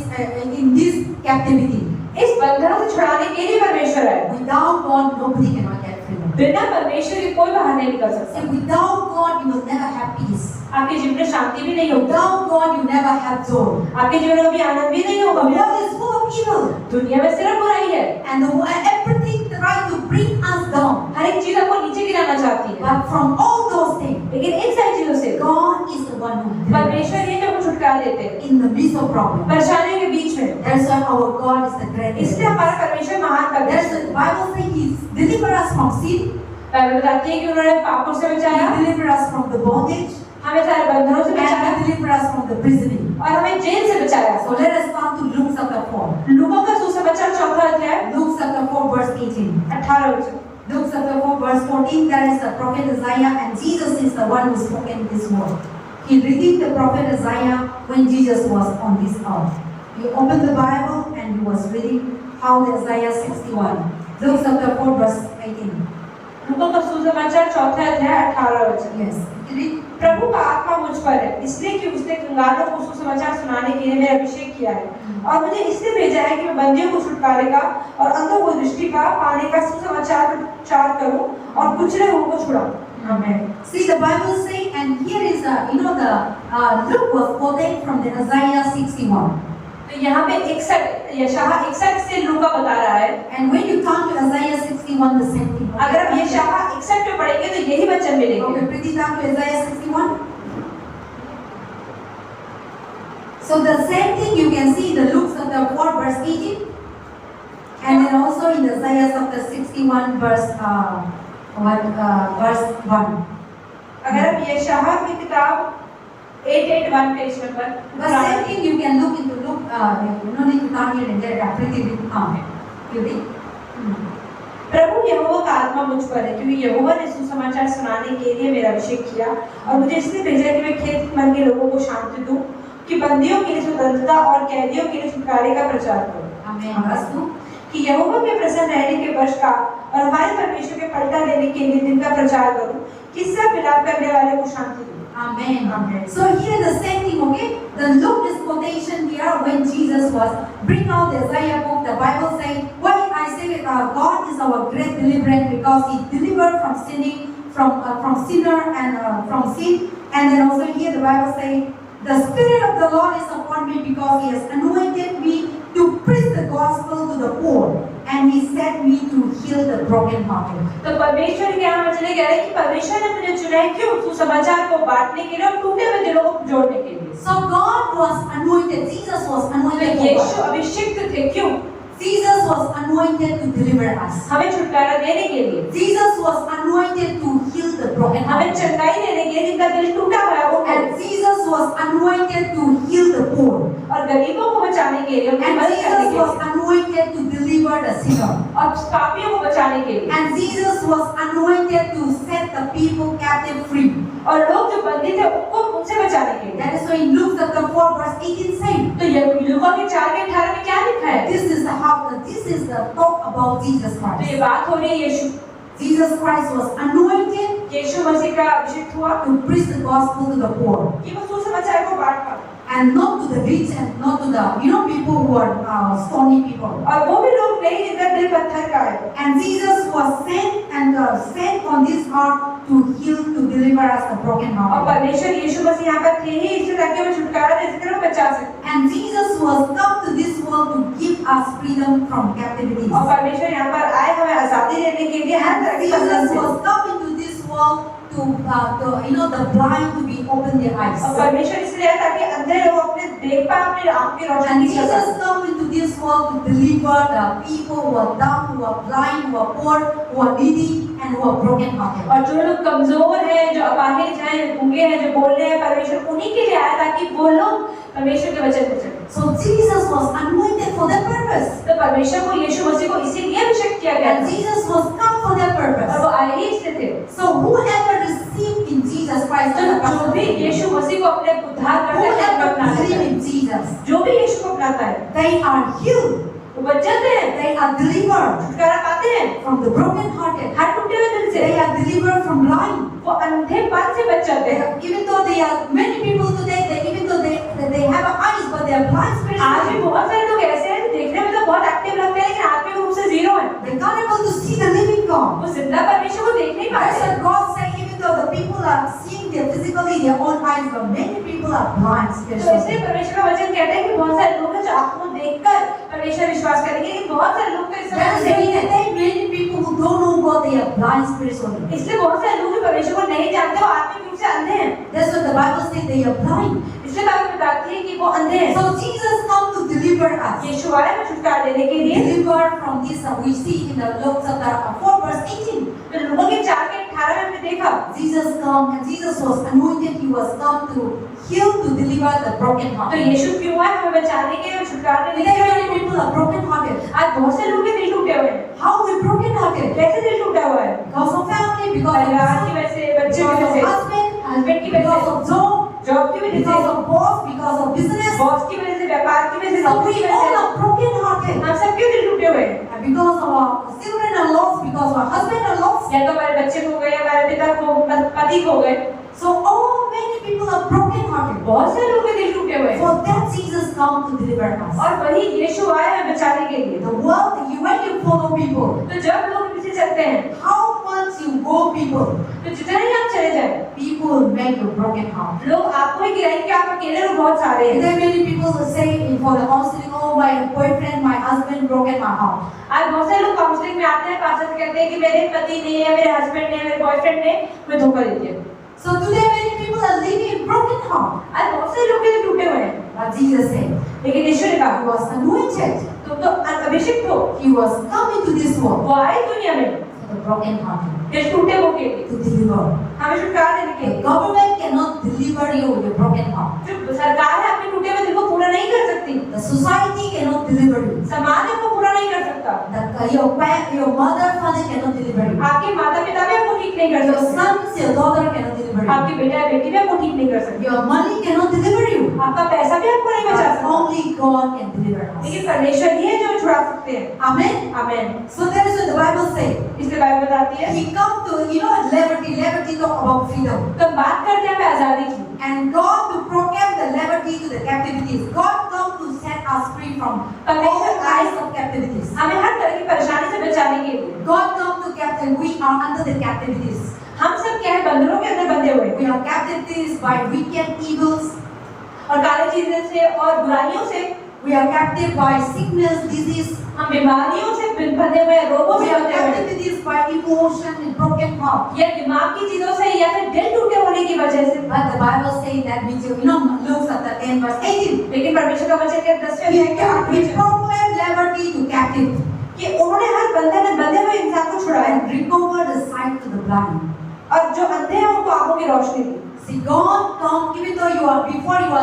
Speaker 1: in this captivity.
Speaker 2: इस बंधनों से छुड़ाने के लिए परमेश्वर है।
Speaker 1: Without God, nobody cannot get freedom.
Speaker 2: बिना परमेश्वर के कोई बाहर नहीं निकल सकता।
Speaker 1: And without God, you will never have peace.
Speaker 2: आपके जीवन में शांति भी नहीं होगी,
Speaker 1: Without God, you never have joy.
Speaker 2: आपके जीवन में कभी आनंद भी नहीं
Speaker 1: The
Speaker 2: होगा।
Speaker 1: world is full of evil,
Speaker 2: दुनिया में सिर्फ बुराई है,
Speaker 1: and everything try to bring us down.
Speaker 2: हर एक चीज आपको नीचे गिराना चाहती है,
Speaker 1: But from all those things,
Speaker 2: लेकिन इन सारी चीजों से
Speaker 1: God is the one who delivers
Speaker 2: परमेश्वर ही जो छुटकारा देते हैं
Speaker 1: in the midst of problems.
Speaker 2: परेशानियों के बीच में।
Speaker 1: That's why our God is the great.
Speaker 2: इसलिए हमारा परमेश्वर महान
Speaker 1: That's
Speaker 2: परमेश्वर।
Speaker 1: the Bible says He delivers us from sin.
Speaker 2: Bible बताती है कि उन्होंने पापों से बचाया,
Speaker 1: He delivers us from the bondage,
Speaker 2: हमें सारे बंधनों से बचाया
Speaker 1: and He delivers us from the prisoning.
Speaker 2: और हमें जेल से बचाया।
Speaker 1: So let us come to Luke chapter 4.
Speaker 2: लूका का सुसमाचार चौथा अध्याय
Speaker 1: Luke chapter 4 verse 18.
Speaker 2: 18 वचन।
Speaker 1: Luke chapter 4 verse 14, there is the prophet Isaiah, and Jesus is the one who spoken this word. He redeemed the prophet Isaiah when Jesus was on this earth. He opened the Bible and he was reading how Isaiah 61. Luke chapter 4 verse 18.
Speaker 2: लूका का सुसमाचार चौथा अध्याय 18 वचन।
Speaker 1: Yes. Read.
Speaker 2: प्रभु का आत्मा मुझ पर है, इसलिए कि उसने कंगालों को सुसमाचार सुनाने के लिए मेरा अभिषेक किया है, और मुझे इसलिए भेजा है कि मैं बंदियों को छुटकारे का और अंधों को दृष्टि का पाने का सुसमाचार प्रचार करूं और कुचले हुओं को छुड़ाऊं। आमीन।
Speaker 1: See, the Bible say, and here is Luke was quoting from the Isaiah 61.
Speaker 2: तो यहाँ पे 61 यशाया 61 से लूका बता रहा है।
Speaker 1: And when you come to Isaiah 61, the same thing.
Speaker 2: अगर हम यशाया 61 में पढ़ेंगे तो यही वचन मिलेंगे।
Speaker 1: Okay, Preeti, come to Isaiah 61. So the same thing you can see in the Luke chapter 4 verse 18, and then also in the Isaiah chapter 61 verse 1.
Speaker 2: अगर हम यशाया की किताब 881 page number
Speaker 1: The same thing you can look into Luke. You don't need to come here and there. Preeti will come. You read.
Speaker 2: प्रभु यहोवा का आत्मा मुझ पर है, क्योंकि यहोवा ने सुसमाचार सुनाने के लिए मेरा अभिषेक किया और मुझे इसलिए भेजा कि मैं खेत मन के लोगों को शांति दूं, कि बंदियों के लिए स्वतंत्रता और कैदियों के लिए छुटकारे का प्रचार करूं।
Speaker 1: Amen. Verse 2.
Speaker 2: कि यहोवा के प्रसन्न रहने के वर्ष का और हमारे परमेश्वर के पलटा लेने के लिए दिन का प्रचार करूं, किस्सा विलाप करने वाले को शांति दूं।
Speaker 1: Amen.
Speaker 2: Amen.
Speaker 1: So here the same thing, okay? The Luke is quotation here when Jesus was bring out the Isaiah book. The Bible saying, why I say God is our great deliverer because He delivered from sinning, from sinner and from sin. And then also here the Bible saying, the Spirit of the Lord is upon me because He has anointed me to preach the gospel to the poor, and He sent me to heal the brokenhearted.
Speaker 2: तो परमेश्वर के यहाँ चले गए कि परमेश्वर ने मुझे चुना है क्यों? सुसमाचार को बांटने के लिए और टूटे हुए दिलों को जोड़ने के लिए।
Speaker 1: So God was anointed. Jesus was anointed.
Speaker 2: यीशु अभिषिक्त थे क्यों?
Speaker 1: Jesus was anointed to deliver us.
Speaker 2: हमें छुटकारा देने के लिए।
Speaker 1: Jesus was anointed to heal the broken
Speaker 2: हमें
Speaker 1: heart.
Speaker 2: चंगाई देने के लिए जिनका दिल टूटा हुआ है वो।
Speaker 1: And Jesus was anointed to heal the poor.
Speaker 2: और गरीबों को बचाने के लिए, उनकी
Speaker 1: And
Speaker 2: मदद करने
Speaker 1: Jesus
Speaker 2: के
Speaker 1: was
Speaker 2: लिए।
Speaker 1: anointed to deliver the sinner.
Speaker 2: और पापियों को बचाने के लिए।
Speaker 1: And Jesus was anointed to set the people captive free.
Speaker 2: और लोग जो बंदी थे उनको उनसे बचाने के लिए।
Speaker 1: That is why in Luke chapter 4 verse 18 saying,
Speaker 2: तो लूका के 4:18 में क्या लिखा है?
Speaker 1: this is the talk about Jesus
Speaker 2: तो
Speaker 1: Christ.
Speaker 2: ये बात हो रही है यीशु।
Speaker 1: Jesus Christ was anointed
Speaker 2: यीशु मसीह का अभिषेक हुआ
Speaker 1: to preach the gospel to the poor.
Speaker 2: कि वो सुसमाचार को बांटा।
Speaker 1: And not to the rich and not to the people who are stony people.
Speaker 2: और वो भी लोग नहीं जिनका दिल पत्थर का है।
Speaker 1: And Jesus was sent on this earth to heal, to deliver us the broken
Speaker 2: और
Speaker 1: heart.
Speaker 2: परमेश्वर यीशु मसीह यहाँ पर थे ही इसलिए ताकि हमें छुटकारा दे सके और बचा सके।
Speaker 1: And Jesus was come to this world to give us freedom from captivity.
Speaker 2: और परमेश्वर यहाँ पर आए हमें आजादी देने के लिए हर तरह की
Speaker 1: Jesus
Speaker 2: बंधन से।
Speaker 1: was come into this world to the blind to be open their eyes.
Speaker 2: और परमेश्वर इसलिए आया ताकि अंधे लोग अपने देख पाए, अपनी आँख की
Speaker 1: And
Speaker 2: रोशनी कर पाए।
Speaker 1: Jesus come into this world to deliver the people who are dumb, who are blind, who are poor, who are needy, and who are broken hearted.
Speaker 2: और जो लोग कमजोर हैं, जो अपाहिज हैं, जो गूंगे हैं, जो बोल रहे हैं, परमेश्वर उन्हीं के लिए आया ताकि वो लोग परमेश्वर के वचन को सुने।
Speaker 1: So Jesus was anointed for that purpose.
Speaker 2: तो परमेश्वर को यीशु मसीह को इसीलिए अभिषेक किया गया
Speaker 1: And
Speaker 2: था।
Speaker 1: Jesus was come for that
Speaker 2: और
Speaker 1: purpose.
Speaker 2: वो आए ही इसलिए थे।
Speaker 1: So whoever received in Jesus Christ,
Speaker 2: जो भी यीशु मसीह को अपने उद्धार करता है,
Speaker 1: whoever
Speaker 2: अपनाता
Speaker 1: believe
Speaker 2: है,
Speaker 1: in Jesus,
Speaker 2: जो भी यीशु को अपनाता है,
Speaker 1: they are healed.
Speaker 2: वो बच जाते हैं,
Speaker 1: They are delivered
Speaker 2: छुटकारा पाते हैं,
Speaker 1: from the broken hearted.
Speaker 2: हर टूटे हुए दिल से,
Speaker 1: They are delivered from blind.
Speaker 2: वो अंधेपन से बच जाते हैं।
Speaker 1: Even though they are many people today, even though they have eyes, but they are blind
Speaker 2: आज भी
Speaker 1: spiritually.
Speaker 2: बहुत सारे लोग ऐसे हैं देखने में तो बहुत एक्टिव लगते हैं लेकिन आत्मिक रूप से जीरो हैं।
Speaker 1: They can't able to see the living God.
Speaker 2: वो जिंदा परमेश्वर को देख नहीं
Speaker 1: That's
Speaker 2: पाते।
Speaker 1: what God said. Even though the people are seeing their physically their own eyes, but many people are blind
Speaker 2: तो
Speaker 1: spiritually.
Speaker 2: इसलिए परमेश्वर का वचन कहता है कि बहुत सारे लोग हैं जो आंखों को देखकर परमेश्वर विश्वास करेंगे, लेकिन बहुत सारे लोग तो इस
Speaker 1: That's
Speaker 2: समय
Speaker 1: why
Speaker 2: नहीं है।
Speaker 1: today many people who don't know God, they are blind spiritually.
Speaker 2: इसलिए बहुत सारे लोग जो परमेश्वर को नहीं जानते वो आत्मिक रूप से अंधे हैं।
Speaker 1: That's what the Bible says. They are blind.
Speaker 2: इसलिए बाइबल बताती है कि वो अंधे हैं।
Speaker 1: So Jesus come to deliver us.
Speaker 2: यीशु आया हमें छुटकारा देने के लिए।
Speaker 1: Deliver from this. We see in the Luke chapter 4 verse 18.
Speaker 2: तो लोगों के 4:18 में हमने देखा
Speaker 1: Jesus come and Jesus was anointed. He was come to heal, to deliver the broken
Speaker 2: तो
Speaker 1: heart.
Speaker 2: यीशु क्यों आया हमें बचाने के लिए और छुटकारा देने
Speaker 1: Today
Speaker 2: के
Speaker 1: many
Speaker 2: लिए।
Speaker 1: people are broken hearted.
Speaker 2: आज बहुत से लोग के दिल टूटे हुए हैं।
Speaker 1: How we broken hearted?
Speaker 2: कैसे दिल टूटा हुआ है?
Speaker 1: Because of family, because of
Speaker 2: परिवार की
Speaker 1: son,
Speaker 2: वजह से, बच्चे की
Speaker 1: because
Speaker 2: वजह
Speaker 1: of
Speaker 2: से,
Speaker 1: husband,
Speaker 2: हस्बैंड की वजह
Speaker 1: because
Speaker 2: से,
Speaker 1: of job,
Speaker 2: जॉब की वजह
Speaker 1: because
Speaker 2: से,
Speaker 1: of boss, because of business.
Speaker 2: Boss की वजह से, व्यापार की वजह से,
Speaker 1: So
Speaker 2: सब
Speaker 1: we
Speaker 2: की वजह
Speaker 1: all
Speaker 2: से
Speaker 1: are broken hearted.
Speaker 2: हम सब क्यों दिल टूटे हुए हैं?
Speaker 1: And because of our children are lost, because our husband are lost.
Speaker 2: या तो हमारे बच्चे खो गए, हमारे पिता खो, पति खो गए।
Speaker 1: So all many people are broken hearted.
Speaker 2: बहुत से लोग के दिल टूटे हुए हैं।
Speaker 1: For that Jesus come to deliver us.
Speaker 2: और वही यीशु आया है बचाने के लिए।
Speaker 1: The world, when you follow people,
Speaker 2: तो जब लोग पीछे चलते हैं,
Speaker 1: how much you go people,
Speaker 2: तो जितना ही आप चले जाए,
Speaker 1: people make you broken heart.
Speaker 2: लोग आपको ही गिराएंगे कि आप अकेले लोग बहुत सारे हैं।
Speaker 1: There are many people who say for the counseling, oh my boyfriend, my husband broken my heart.
Speaker 2: आज बहुत सारे लोग काउंसलिंग में आते हैं, पास्टर कहते हैं कि मेरे पति ने या मेरे हस्बैंड ने, मेरे बॉयफ्रेंड ने मुझे धोखा दे दिया।
Speaker 1: So today many people are living in broken heart.
Speaker 2: आज बहुत सारे लोग के दिल टूटे हुए हैं।
Speaker 1: But Jesus said,
Speaker 2: लेकिन यीशु ने
Speaker 1: He
Speaker 2: कहा
Speaker 1: was anointed.
Speaker 2: तुम तो अभिषिक्त हो,
Speaker 1: He was coming to this world
Speaker 2: वो आए दुनिया में
Speaker 1: for the broken hearted
Speaker 2: दिल टूटे हो के लिए,
Speaker 1: to deliver.
Speaker 2: हमें छुटकारा देने के
Speaker 1: The
Speaker 2: लिए।
Speaker 1: government cannot deliver you with a broken heart.
Speaker 2: जो सरकार है अपने टूटे हुए दिल को पूरा नहीं कर सकती,
Speaker 1: The society cannot deliver you.
Speaker 2: समाज आपको पूरा नहीं कर सकता,
Speaker 1: Your mother, father cannot deliver you.
Speaker 2: आपके माता पिता भी आपको ठीक नहीं नहीं कर
Speaker 1: Your
Speaker 2: सकते,
Speaker 1: sons, your daughter cannot deliver you.
Speaker 2: आपके बेटा या बेटी भी आपको ठीक नहीं कर सकते,
Speaker 1: Your money cannot deliver you.
Speaker 2: आपका पैसा भी आपको नहीं बचा
Speaker 1: But
Speaker 2: सकता,
Speaker 1: only God can deliver us.
Speaker 2: लेकिन परमेश्वर ही है जो छुड़ा सकते हैं।
Speaker 1: Amen.
Speaker 2: Amen.
Speaker 1: So that is what the Bible says.
Speaker 2: इसलिए बाइबल बताती है,
Speaker 1: He come to, liberty talk about freedom.
Speaker 2: तो हम बात करते हैं आजादी की,
Speaker 1: And God to proclaim the liberty to the captivities. God come to set us free from all kinds of captivities.
Speaker 2: हमें हर तरह की परेशानी से बचाने के लिए।
Speaker 1: God come to captive. We are under the captivities.
Speaker 2: हम सब क्या है, बंधनों के अंदर बंधे हुए,
Speaker 1: We are captivities by wicked evils.
Speaker 2: और काले चीजों से और बुराइयों से,
Speaker 1: We are captive by sickness, disease.
Speaker 2: हम बीमारियों से बंधे हुए, रोगों
Speaker 1: We
Speaker 2: से
Speaker 1: are
Speaker 2: बंधे हुए,
Speaker 1: captivities by emotion and broken heart.
Speaker 2: या दिमाग की चीजों से, या फिर दिल टूटे होने की वजह से।
Speaker 1: But the Bible says that we do, looks at the 10 verse 18.
Speaker 2: लेकिन परमेश्वर का वचन के 10वें अध्याय के 8वें
Speaker 1: He
Speaker 2: वचन
Speaker 1: proclaimed liberty to captive
Speaker 2: कि उन्होंने हर बंधन में बंधे हुए इंसान को छुड़ाया,
Speaker 1: and recovered the sight to the blind.
Speaker 2: और जो अंधे हैं उनको आंखों की रोशनी दी।
Speaker 1: See, God come, even though before you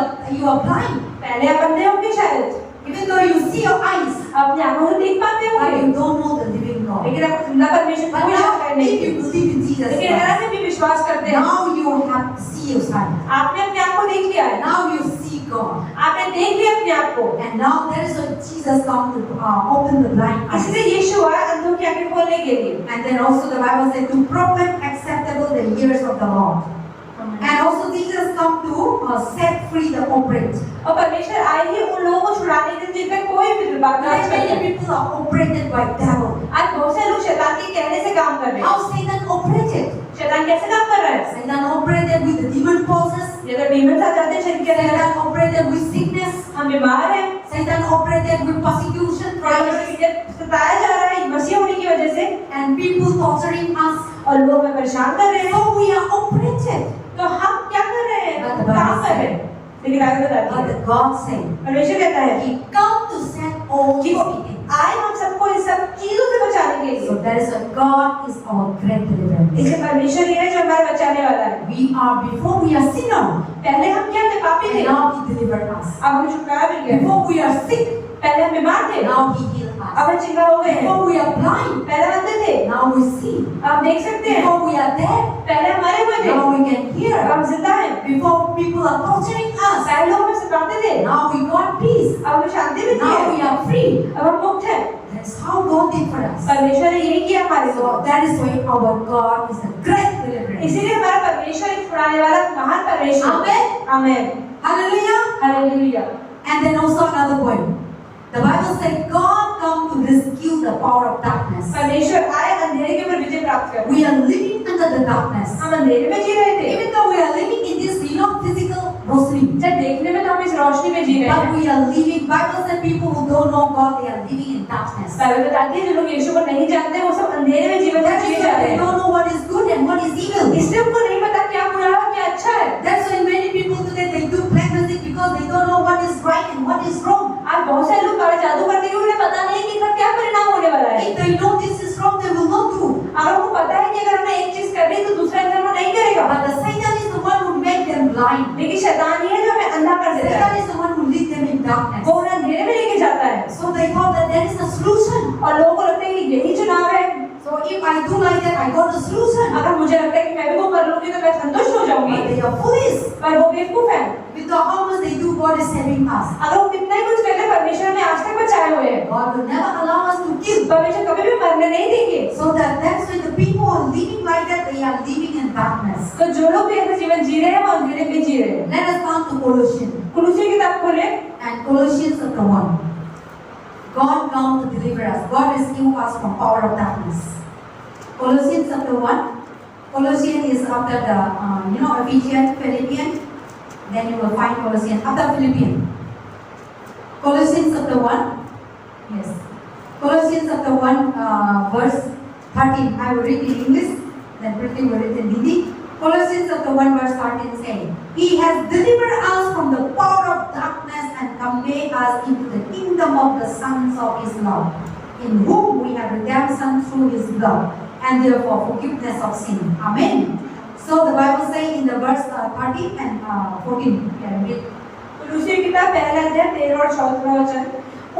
Speaker 1: are blind,
Speaker 2: पहले आप अंधे होंगे शायद,
Speaker 1: even though you see your eyes,
Speaker 2: अपने आंखों से देख पाते
Speaker 1: but
Speaker 2: होंगे,
Speaker 1: you don't know the living God.
Speaker 2: लेकिन आप जिंदा परमेश्वर
Speaker 1: But
Speaker 2: को
Speaker 1: now,
Speaker 2: जानते नहीं।
Speaker 1: if you believe in Jesus
Speaker 2: लेकिन
Speaker 1: Christ,
Speaker 2: अगर आप भी विश्वास करते हैं,
Speaker 1: now you have to see your sight.
Speaker 2: आपने अपने आप को देख लिया है,
Speaker 1: Now you see God.
Speaker 2: आपने देख लिया अपने आप को,
Speaker 1: And now there is a Jesus come to open the blind eyes.
Speaker 2: इसलिए यीशु आया अंधों की आंखें खोलने के लिए।
Speaker 1: And then also the Bible said to proclaim acceptable the years of the Lord. And also Jesus come to set free the oppressed.
Speaker 2: और परमेश्वर आए ही उन लोगों को छुड़ाने के लिए जिन पे कोई भी बात नहीं
Speaker 1: Many
Speaker 2: करता।
Speaker 1: people are operated by devil.
Speaker 2: आज बहुत से लोग शैतान के कहने से काम कर रहे हैं।
Speaker 1: How Satan operated?
Speaker 2: शैतान कैसे काम कर रहा है?
Speaker 1: Satan operated with the demon forces.
Speaker 2: जब डीमंस आ जाते हैं शरीर के अंदर,
Speaker 1: Satan operated with sickness.
Speaker 2: हम बीमार हैं,
Speaker 1: Satan operated with persecution, trials,
Speaker 2: सताया जा रहा है मसीह होने की वजह से,
Speaker 1: and people torturing us.
Speaker 2: और लोग हमें परेशान कर रहे हैं।
Speaker 1: So we are operated.
Speaker 2: तो हम क्या कर रहे हैं?
Speaker 1: But the
Speaker 2: हम
Speaker 1: Bible
Speaker 2: काम कर रहे हैं। लेकिन बाइबल बताती है,
Speaker 1: But God said,
Speaker 2: परमेश्वर कहता है
Speaker 1: He come to set all
Speaker 2: कि
Speaker 1: these
Speaker 2: वो
Speaker 1: things.
Speaker 2: आए हम सबको इन सब चीजों से बचाने के लिए।
Speaker 1: So that is why God is our great deliverer.
Speaker 2: इसलिए परमेश्वर ही है जो हमारे बचाने वाला है।
Speaker 1: We are before we are sinner.
Speaker 2: पहले हम क्या थे? पापी थे,
Speaker 1: And now He delivered us.
Speaker 2: अब हमें छुटकारा मिल गया।
Speaker 1: Before we are sick.
Speaker 2: पहले हम बीमार थे,
Speaker 1: Now He healed
Speaker 2: अब
Speaker 1: us.
Speaker 2: हम चंगा हो गए हैं।
Speaker 1: Before we are blind.
Speaker 2: पहले हम अंधे थे,
Speaker 1: Now we see.
Speaker 2: अब देख सकते हैं।
Speaker 1: Before we are dead.
Speaker 2: पहले हम मरे हुए थे,
Speaker 1: Now we can
Speaker 2: अब
Speaker 1: hear.
Speaker 2: हम जिंदा हैं।
Speaker 1: Before people are torturing us.
Speaker 2: पहले लोग हमें सताते थे,
Speaker 1: Now we got peace.
Speaker 2: अब हमें शांति मिलती
Speaker 1: Now
Speaker 2: है,
Speaker 1: we are free.
Speaker 2: अब हम मुक्त हैं।
Speaker 1: That's how God did for us.
Speaker 2: परमेश्वर ने यही किया हमारे
Speaker 1: So
Speaker 2: साथ।
Speaker 1: that is why our God is a great deliverer.
Speaker 2: इसीलिए हमारा परमेश्वर एक छुड़ाने वाला महान परमेश्वर।
Speaker 1: Amen.
Speaker 2: Amen.
Speaker 1: Hallelujah.
Speaker 2: Hallelujah.
Speaker 1: And then also another point. The Bible says God come to rescue the power of darkness.
Speaker 2: परमेश्वर आए अंधेरे के ऊपर विजय प्राप्त कर।
Speaker 1: We are living under the darkness.
Speaker 2: हम अंधेरे में जी रहे थे,
Speaker 1: Even though we are living in this, physical rosary.
Speaker 2: जब देखने में तो हम इस रोशनी में जी रहे
Speaker 1: But
Speaker 2: हैं,
Speaker 1: we are living, Bible says people who don't know God, they are living in darkness.
Speaker 2: Bible बताती है जो लोग यीशु को नहीं जानते वो सब अंधेरे में जीवन
Speaker 1: That
Speaker 2: जिए
Speaker 1: is
Speaker 2: जा
Speaker 1: why
Speaker 2: रहे
Speaker 1: they
Speaker 2: हैं।
Speaker 1: don't know what is good and what is evil.
Speaker 2: इसलिए उनको नहीं पता क्या बुरा है क्या अच्छा है।
Speaker 1: That's why many people today, they do black magic because they don't know what is right and what is wrong.
Speaker 2: आज बहुत सारे लोग काला जादू करते हैं, उन्हें पता नहीं कि इसका क्या परिणाम होने वाला है।
Speaker 1: If they know this is wrong, they will not do.
Speaker 2: अगर उनको पता है कि अगर हमने एक चीज कर ली तो दूसरा इंसान वो नहीं करेगा।
Speaker 1: But the Satan is the one who make them blind.
Speaker 2: लेकिन शैतान ही है जो हमें अंधा कर देता है,
Speaker 1: Satan is the one who lead them in darkness.
Speaker 2: वो उन्हें अंधेरे में लेके जाता है।
Speaker 1: So they thought that there is a solution.
Speaker 2: और लोगों को लगता है कि यही चुनाव है,
Speaker 1: So if I do like that, I got a solution.
Speaker 2: अगर मुझे लगता है कि मैं भी वो कर लूंगी तो मैं संतुष्ट हो जाऊंगी।
Speaker 1: But they are foolish.
Speaker 2: पर वो बेवकूफ है।
Speaker 1: With the how much they do, God is saving us.
Speaker 2: अगर वो कितना ही कुछ कर ले, परमेश्वर ने आज तक बचाए हुए हैं।
Speaker 1: God will never allow us to kill.
Speaker 2: परमेश्वर कभी भी मरने नहीं देंगे।
Speaker 1: So that's why the people who are living like that, they are living in darkness.
Speaker 2: तो जो लोग भी ऐसा जीवन जी रहे हैं वो अंधेरे में जी रहे हैं।
Speaker 1: Let us come to Colossians.
Speaker 2: कुलुसी की किताब खोले
Speaker 1: And Colossians chapter 1. God come to deliver us. God rescue us from power of darkness. Colossians chapter 1. Colossians is after the, Ephesians, Philippians. Then you will find Colossians after Philippians. Colossians chapter 1. Yes. Colossians chapter 1, verse 13. I will read in English. Then Prithvi will read in Hindi. Colossians chapter 1, verse 13 saying, He has delivered us from the power of darkness and conveyed us into the kingdom of the sons of His love, in whom we have redemption through His blood, and therefore forgiveness of sin. Amen. So the Bible says in the verse 13 and 14, can read.
Speaker 2: कुलुसी की किताब पहला अध्याय 13 और 14 वचन।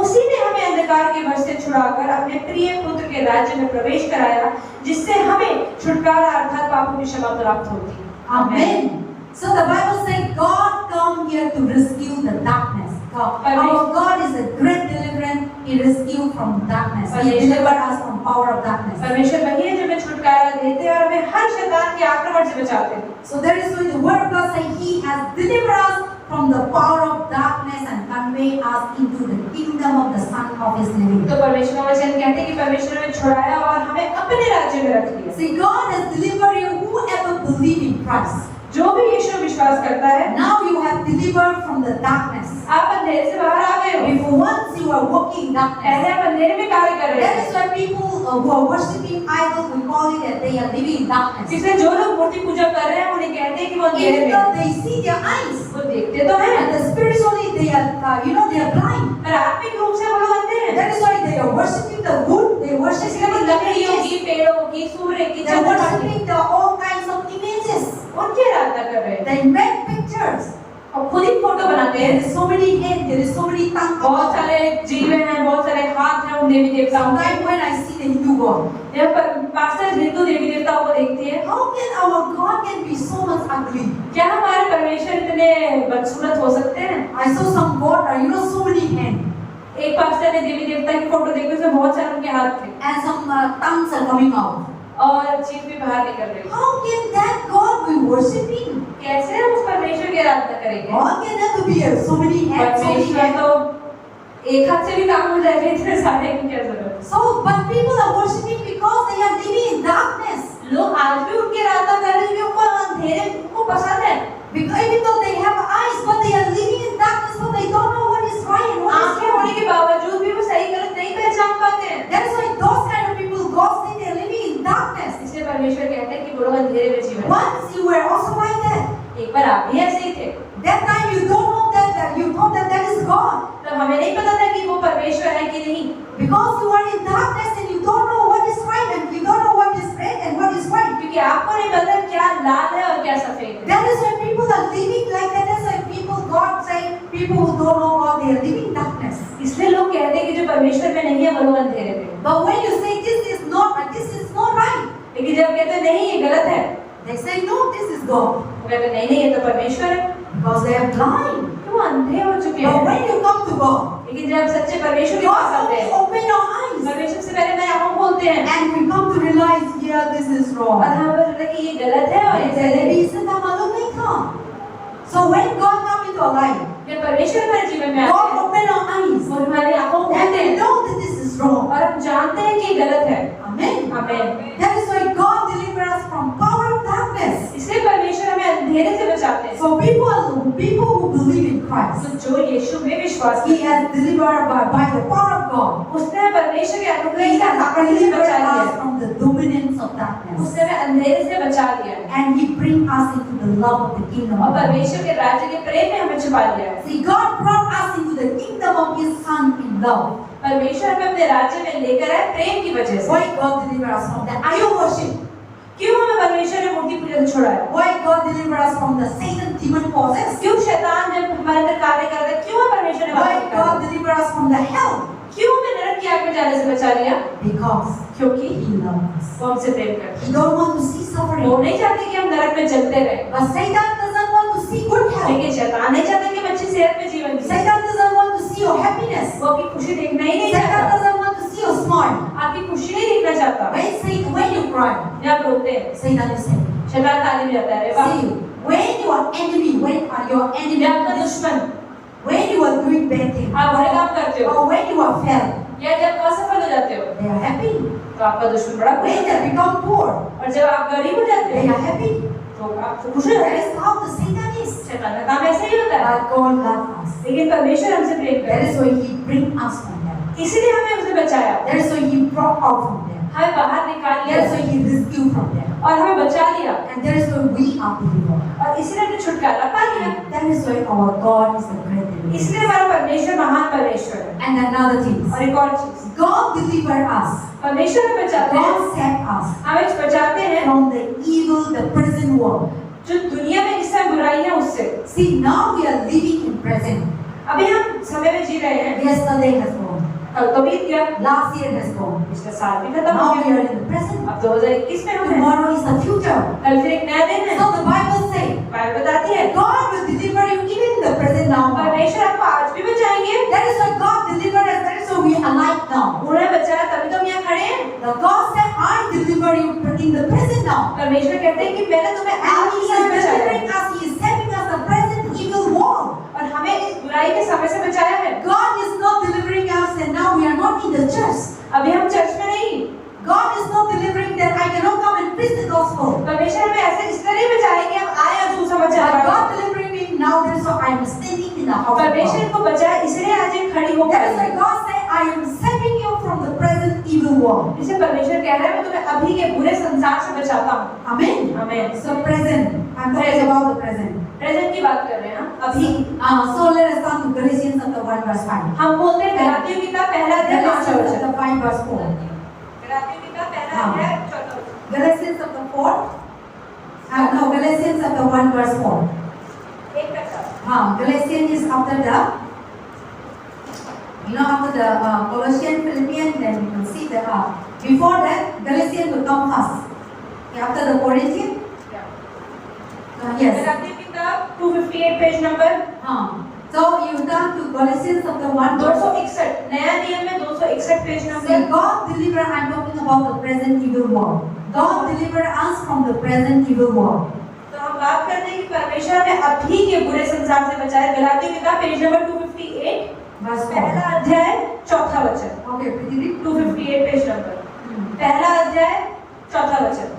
Speaker 2: उसी ने हमें अंधकार के वश से छुड़ाकर अपने प्रिय पुत्र के राज्य में प्रवेश कराया, जिससे हमें छुटकारा अर्थात पापों की क्षमा प्राप्त होती।
Speaker 1: Amen. So the Bible says God come here to rescue the darkness. Our God is a great deliverance. He rescue from darkness. He deliver us from power of darkness.
Speaker 2: परमेश्वर वही है जो हमें छुटकारा देते हैं और हमें हर शैतान के आक्रमण से बचाते हैं।
Speaker 1: So that is why the word of God says He has delivered us from the power of darkness and convey us into the kingdom of the Son of His living.
Speaker 2: तो परमेश्वर का वचन कहते हैं कि परमेश्वर ने छुड़ाया और हमें अपने राज्य में रख लिया।
Speaker 1: See, God has delivered you whoever believe in Christ.
Speaker 2: जो भी यीशु विश्वास करता है,
Speaker 1: Now you have delivered from the darkness.
Speaker 2: आप अंधेरे से बाहर आ गए हो।
Speaker 1: Before once you are walking in darkness.
Speaker 2: पहले आप अंधेरे में कार्य कर रहे
Speaker 1: That
Speaker 2: थे।
Speaker 1: is why people who are worshiping idols, we call it that they are living in darkness.
Speaker 2: इसलिए जो लोग मूर्ति पूजा कर रहे हैं उन्हें कहते हैं कि वो अंधेरे
Speaker 1: Even
Speaker 2: में
Speaker 1: though
Speaker 2: हैं।
Speaker 1: they see their eyes,
Speaker 2: वो देखते तो हैं,
Speaker 1: and the spiritually they are, they are blind.
Speaker 2: पर आत्मिक रूप से वो लोग अंधे हैं।
Speaker 1: That is why they are worshiping the wood, they are worshiping
Speaker 2: इसलिए वो
Speaker 1: the
Speaker 2: लकड़ियों
Speaker 1: images,
Speaker 2: की, पेड़ों की, सूर्य की,
Speaker 1: they are
Speaker 2: चंद्रमा की,
Speaker 1: worshiping the all kinds of images.
Speaker 2: उनकी आराधना कर रहे हैं।
Speaker 1: They make pictures.
Speaker 2: और खुद ही फोटो बनाते
Speaker 1: There
Speaker 2: हैं।
Speaker 1: is so many heads, there is so many tongues.
Speaker 2: बहुत सारे जीवे हैं, बहुत सारे हाथ हैं उन देवी देवताओं के।
Speaker 1: Sometimes when I see the Hindu God,
Speaker 2: जब पास्टर हिंदू देवी देवताओं को देखती है,
Speaker 1: how can our God can be so much ugly?
Speaker 2: क्या हमारे परमेश्वर इतने बदसूरत हो सकते हैं?
Speaker 1: I saw some God, so many hands
Speaker 2: एक पास्टर ने देवी देवता की फोटो देखी, उसमें बहुत सारे उनके हाथ थे
Speaker 1: and some tongues are coming out.
Speaker 2: और जीभ भी बाहर निकल रही।
Speaker 1: How can that God be worshipping?
Speaker 2: कैसे हम उस परमेश्वर की आराधना करेंगे?
Speaker 1: God can have to be so many hands, so many
Speaker 2: परमेश्वर
Speaker 1: hands.
Speaker 2: तो एक हाथ से भी काम हो जाएगा, इतने सारे की क्या जरूरत?
Speaker 1: So, but people are worshiping because they are living in darkness.
Speaker 2: लोग आज भी उनकी आराधना कर रहे हैं, उनको अंधेरे उनको पसंद है।
Speaker 1: Because even though they have eyes, but they are living in darkness, but they don't know what is right and what is
Speaker 2: आंखें
Speaker 1: wrong.
Speaker 2: होने के बावजूद भी वो सही गलत नहीं पहचान पाते हैं।
Speaker 1: That is why those kind of people, God say they are living in darkness.
Speaker 2: इसलिए परमेश्वर कहते हैं कि वो लोग अंधेरे में जीवन।
Speaker 1: Once you were also like that.
Speaker 2: एक बार आप भी ऐसे ही थे।
Speaker 1: That time you don't know that you thought that is God.
Speaker 2: तब हमें नहीं पता था कि वो परमेश्वर है कि नहीं।
Speaker 1: Because you are in darkness and you don't know what is right and you don't know what is red and what is white.
Speaker 2: क्योंकि आपको नहीं पता क्या लाल है और क्या सफेद है।
Speaker 1: That is why people are living like that. That's why people, God say, people who don't know God, they are living in darkness.
Speaker 2: इसलिए लोग कहते हैं कि जो परमेश्वर में नहीं है वो लोग अंधेरे में हैं।
Speaker 1: But when you say this is not right,
Speaker 2: लेकिन जब कहते हैं नहीं ये गलत है,
Speaker 1: they say no, this is God.
Speaker 2: वो कहते हैं नहीं ये तो परमेश्वर है,
Speaker 1: Because they are blind.
Speaker 2: तो वो अंधे हो चुके
Speaker 1: But
Speaker 2: हैं।
Speaker 1: when you come to God,
Speaker 2: लेकिन जब सच्चे परमेश्वर के पास
Speaker 1: God
Speaker 2: आते
Speaker 1: only
Speaker 2: हैं,
Speaker 1: open our eyes
Speaker 2: परमेश्वर से पहले मैं आंखों खोलते हैं
Speaker 1: and we come to realize, yeah, this is
Speaker 2: और
Speaker 1: wrong.
Speaker 2: हमें पता चलता है कि ये गलत है और ये सही है।
Speaker 1: Maybe इसका मालूम नहीं था. So when God come into our life,
Speaker 2: जब परमेश्वर हमारे जीवन में आते
Speaker 1: God
Speaker 2: हैं
Speaker 1: open our eyes
Speaker 2: और हमारी आंखों
Speaker 1: and
Speaker 2: खोलते
Speaker 1: we
Speaker 2: हैं
Speaker 1: know that this is wrong.
Speaker 2: और हम जानते हैं कि ये गलत है।
Speaker 1: Amen.
Speaker 2: आमीन।
Speaker 1: That is why God deliver us from power of darkness.
Speaker 2: इसलिए परमेश्वर हमें अंधेरे से बचाते हैं।
Speaker 1: So people who believe in Christ,
Speaker 2: तो जो यीशु में विश्वास
Speaker 1: He
Speaker 2: किया,
Speaker 1: has delivered by the power of God.
Speaker 2: उसने परमेश्वर के अनुग्रह
Speaker 1: He
Speaker 2: से
Speaker 1: has
Speaker 2: अंधेरे से
Speaker 1: delivered
Speaker 2: बचा लिया।
Speaker 1: us from the dominance of darkness,
Speaker 2: उसने हमें अंधेरे से बचा लिया है
Speaker 1: and He bring us into the love of the kingdom
Speaker 2: और
Speaker 1: of God.
Speaker 2: परमेश्वर के राज्य के प्रेम में हमें छुपा लिया है।
Speaker 1: See, God brought us into the kingdom of His Son in love.
Speaker 2: परमेश्वर हमें अपने राज्य में लेकर आए प्रेम की वजह से।
Speaker 1: Why God deliver us from the idol worship?
Speaker 2: क्यों हमें परमेश्वर ने मूर्ति पूजा से छुड़ाया?
Speaker 1: Why God deliver us from the Satan demon possess?
Speaker 2: क्यों शैतान जब हमारे अंदर कार्य करता है, क्यों परमेश्वर ने
Speaker 1: Why
Speaker 2: बाहर निकाला?
Speaker 1: God deliver us from the hell?
Speaker 2: क्यों हमें नरक की आग में जाने से बचा लिया?
Speaker 1: Because
Speaker 2: क्योंकि
Speaker 1: He loves us.
Speaker 2: वो हमसे प्रेम करता
Speaker 1: He don't want to see
Speaker 2: है।
Speaker 1: suffering.
Speaker 2: वो नहीं चाहते कि हम नरक में जलते रहें।
Speaker 1: But Satan doesn't want to see good health.
Speaker 2: लेकिन शैतान नहीं चाहता कि हम अच्छी सेहत में जीवन जिएं।
Speaker 1: Satan doesn't want to see your happiness.
Speaker 2: वो आपकी खुशी देखना ही नहीं
Speaker 1: Satan
Speaker 2: चाहता।
Speaker 1: doesn't want to see your smile.
Speaker 2: आपकी खुशी नहीं देखना चाहता।
Speaker 1: When you cry,
Speaker 2: जब आप रोते हैं,
Speaker 1: Satan is saying,
Speaker 2: शैतान ताली बजाता है, अरे वाह।
Speaker 1: see, when your enemy,
Speaker 2: जब आपका दुश्मन,
Speaker 1: when you are doing bad things,
Speaker 2: आप बुरे काम करते हो,
Speaker 1: or when you are failed,
Speaker 2: या जब असफल हो जाते हो,
Speaker 1: they are happy.
Speaker 2: तो आपका दुश्मन बड़ा खुश
Speaker 1: When
Speaker 2: होता है।
Speaker 1: they become poor,
Speaker 2: और जब आप गरीब हो जाते
Speaker 1: they
Speaker 2: हो,
Speaker 1: are happy.
Speaker 2: तो आप खुश हो
Speaker 1: That
Speaker 2: जाते हैं।
Speaker 1: is how the Satan is.
Speaker 2: शैतान का काम ऐसे ही होता है।
Speaker 1: But God loves us.
Speaker 2: लेकिन परमेश्वर हमसे प्रेम
Speaker 1: That
Speaker 2: करता है,
Speaker 1: is why He bring us from them.
Speaker 2: इसलिए हमें उसे बचाया,
Speaker 1: That is why He brought out from them.
Speaker 2: हमें बाहर निकाल
Speaker 1: That is
Speaker 2: लिया
Speaker 1: why He rescued from them.
Speaker 2: और हमें बचा लिया
Speaker 1: And that is why we are delivered.
Speaker 2: और इसलिए हमने छुटकारा पा लिया।
Speaker 1: That is why our God is the great deliverer.
Speaker 2: इसलिए हमारा परमेश्वर महान परमेश्वर है।
Speaker 1: And another thing,
Speaker 2: और एक और चीज,
Speaker 1: God delivered us.
Speaker 2: परमेश्वर हमें बचाते हैं,
Speaker 1: God saved us
Speaker 2: हमें बचाते हैं
Speaker 1: from the evil, the present world.
Speaker 2: जो दुनिया में जिस समय बुराई है उससे।
Speaker 1: See, now we are living in present.
Speaker 2: अभी हम समय में जी रहे हैं,
Speaker 1: Yesterday has gone.
Speaker 2: कल तो बीत गया,
Speaker 1: Last year has gone.
Speaker 2: पिछला साल भी खत्म हो
Speaker 1: Now we
Speaker 2: गया,
Speaker 1: are in the present.
Speaker 2: अब 2021 में हम हैं।
Speaker 1: Tomorrow is the future.
Speaker 2: कल फिर एक नया दिन है।
Speaker 1: So the Bible says,
Speaker 2: Bible बताती है
Speaker 1: God will deliver you even in the present now.
Speaker 2: परमेश्वर आपको आज भी बचाएंगे।
Speaker 1: That is why God delivered us. That is why we are alive now.
Speaker 2: उन्होंने बचाया तभी तो हम यहाँ खड़े हैं।
Speaker 1: The God said, I deliver you in the present now.
Speaker 2: परमेश्वर कहते हैं कि मैंने तुम्हें
Speaker 1: And
Speaker 2: आज
Speaker 1: He
Speaker 2: ही
Speaker 1: is
Speaker 2: समय बचाया है
Speaker 1: delivering us. He is saving us the present evil world.
Speaker 2: और हमें इस बुराई के समय से बचाया है।
Speaker 1: God is not delivering us and now we are not in the church.
Speaker 2: अभी हम चर्च में नहीं,
Speaker 1: God is not delivering that I cannot come and preach the gospel.
Speaker 2: परमेश्वर हमें ऐसे इस तरह बचाएंगे हम आए और सुसमाचार
Speaker 1: But
Speaker 2: बांटे।
Speaker 1: God delivering me now, that is why I am standing in the house of
Speaker 2: परमेश्वर
Speaker 1: God.
Speaker 2: को बचाए इसलिए आज एक खड़ी होकर
Speaker 1: That is why God said, I am saving you from the present evil world.
Speaker 2: जिसे परमेश्वर कह रहा है मैं तुम्हें अभी के बुरे संसार से बचाता हूँ।
Speaker 1: Amen.
Speaker 2: आमीन।
Speaker 1: So present. I'm talking about the present.
Speaker 2: Present की बात कर रहे हैं ना अभी।
Speaker 1: So let us come to Galatians chapter 1 verse 5.
Speaker 2: हम बोलते हैं गलातियों की किताब पहला अध्याय 5वां
Speaker 1: Galatians
Speaker 2: वचन।
Speaker 1: chapter 5 verse 4.
Speaker 2: गलातियों की किताब पहला अध्याय 4वां वचन।
Speaker 1: Galatians chapter 4. No, Galatians chapter 1 verse 4.
Speaker 2: एक का चार।
Speaker 1: Galatians is after the, after the Colossians, Philippians, then you can see the, before that, Galatians will come first. Okay, after the Corinthians, yes.
Speaker 2: गलातियों की किताब 258 page number
Speaker 1: So you turn to Galatians chapter 1 verse
Speaker 2: 261 नया नियम में 261 page
Speaker 1: Say,
Speaker 2: number.
Speaker 1: God deliver, I'm talking about the present evil world. God deliver us from the present evil world.
Speaker 2: तो हम बात करते हैं कि परमेश्वर हमें अभी के बुरे संसार से बचाए। गलातियों की किताब पेज नंबर 258
Speaker 1: Verse 4.
Speaker 2: पहला अध्याय 4वां वचन।
Speaker 1: Okay, Prithvi.
Speaker 2: 258 पेज नंबर पहला अध्याय 4वां वचन।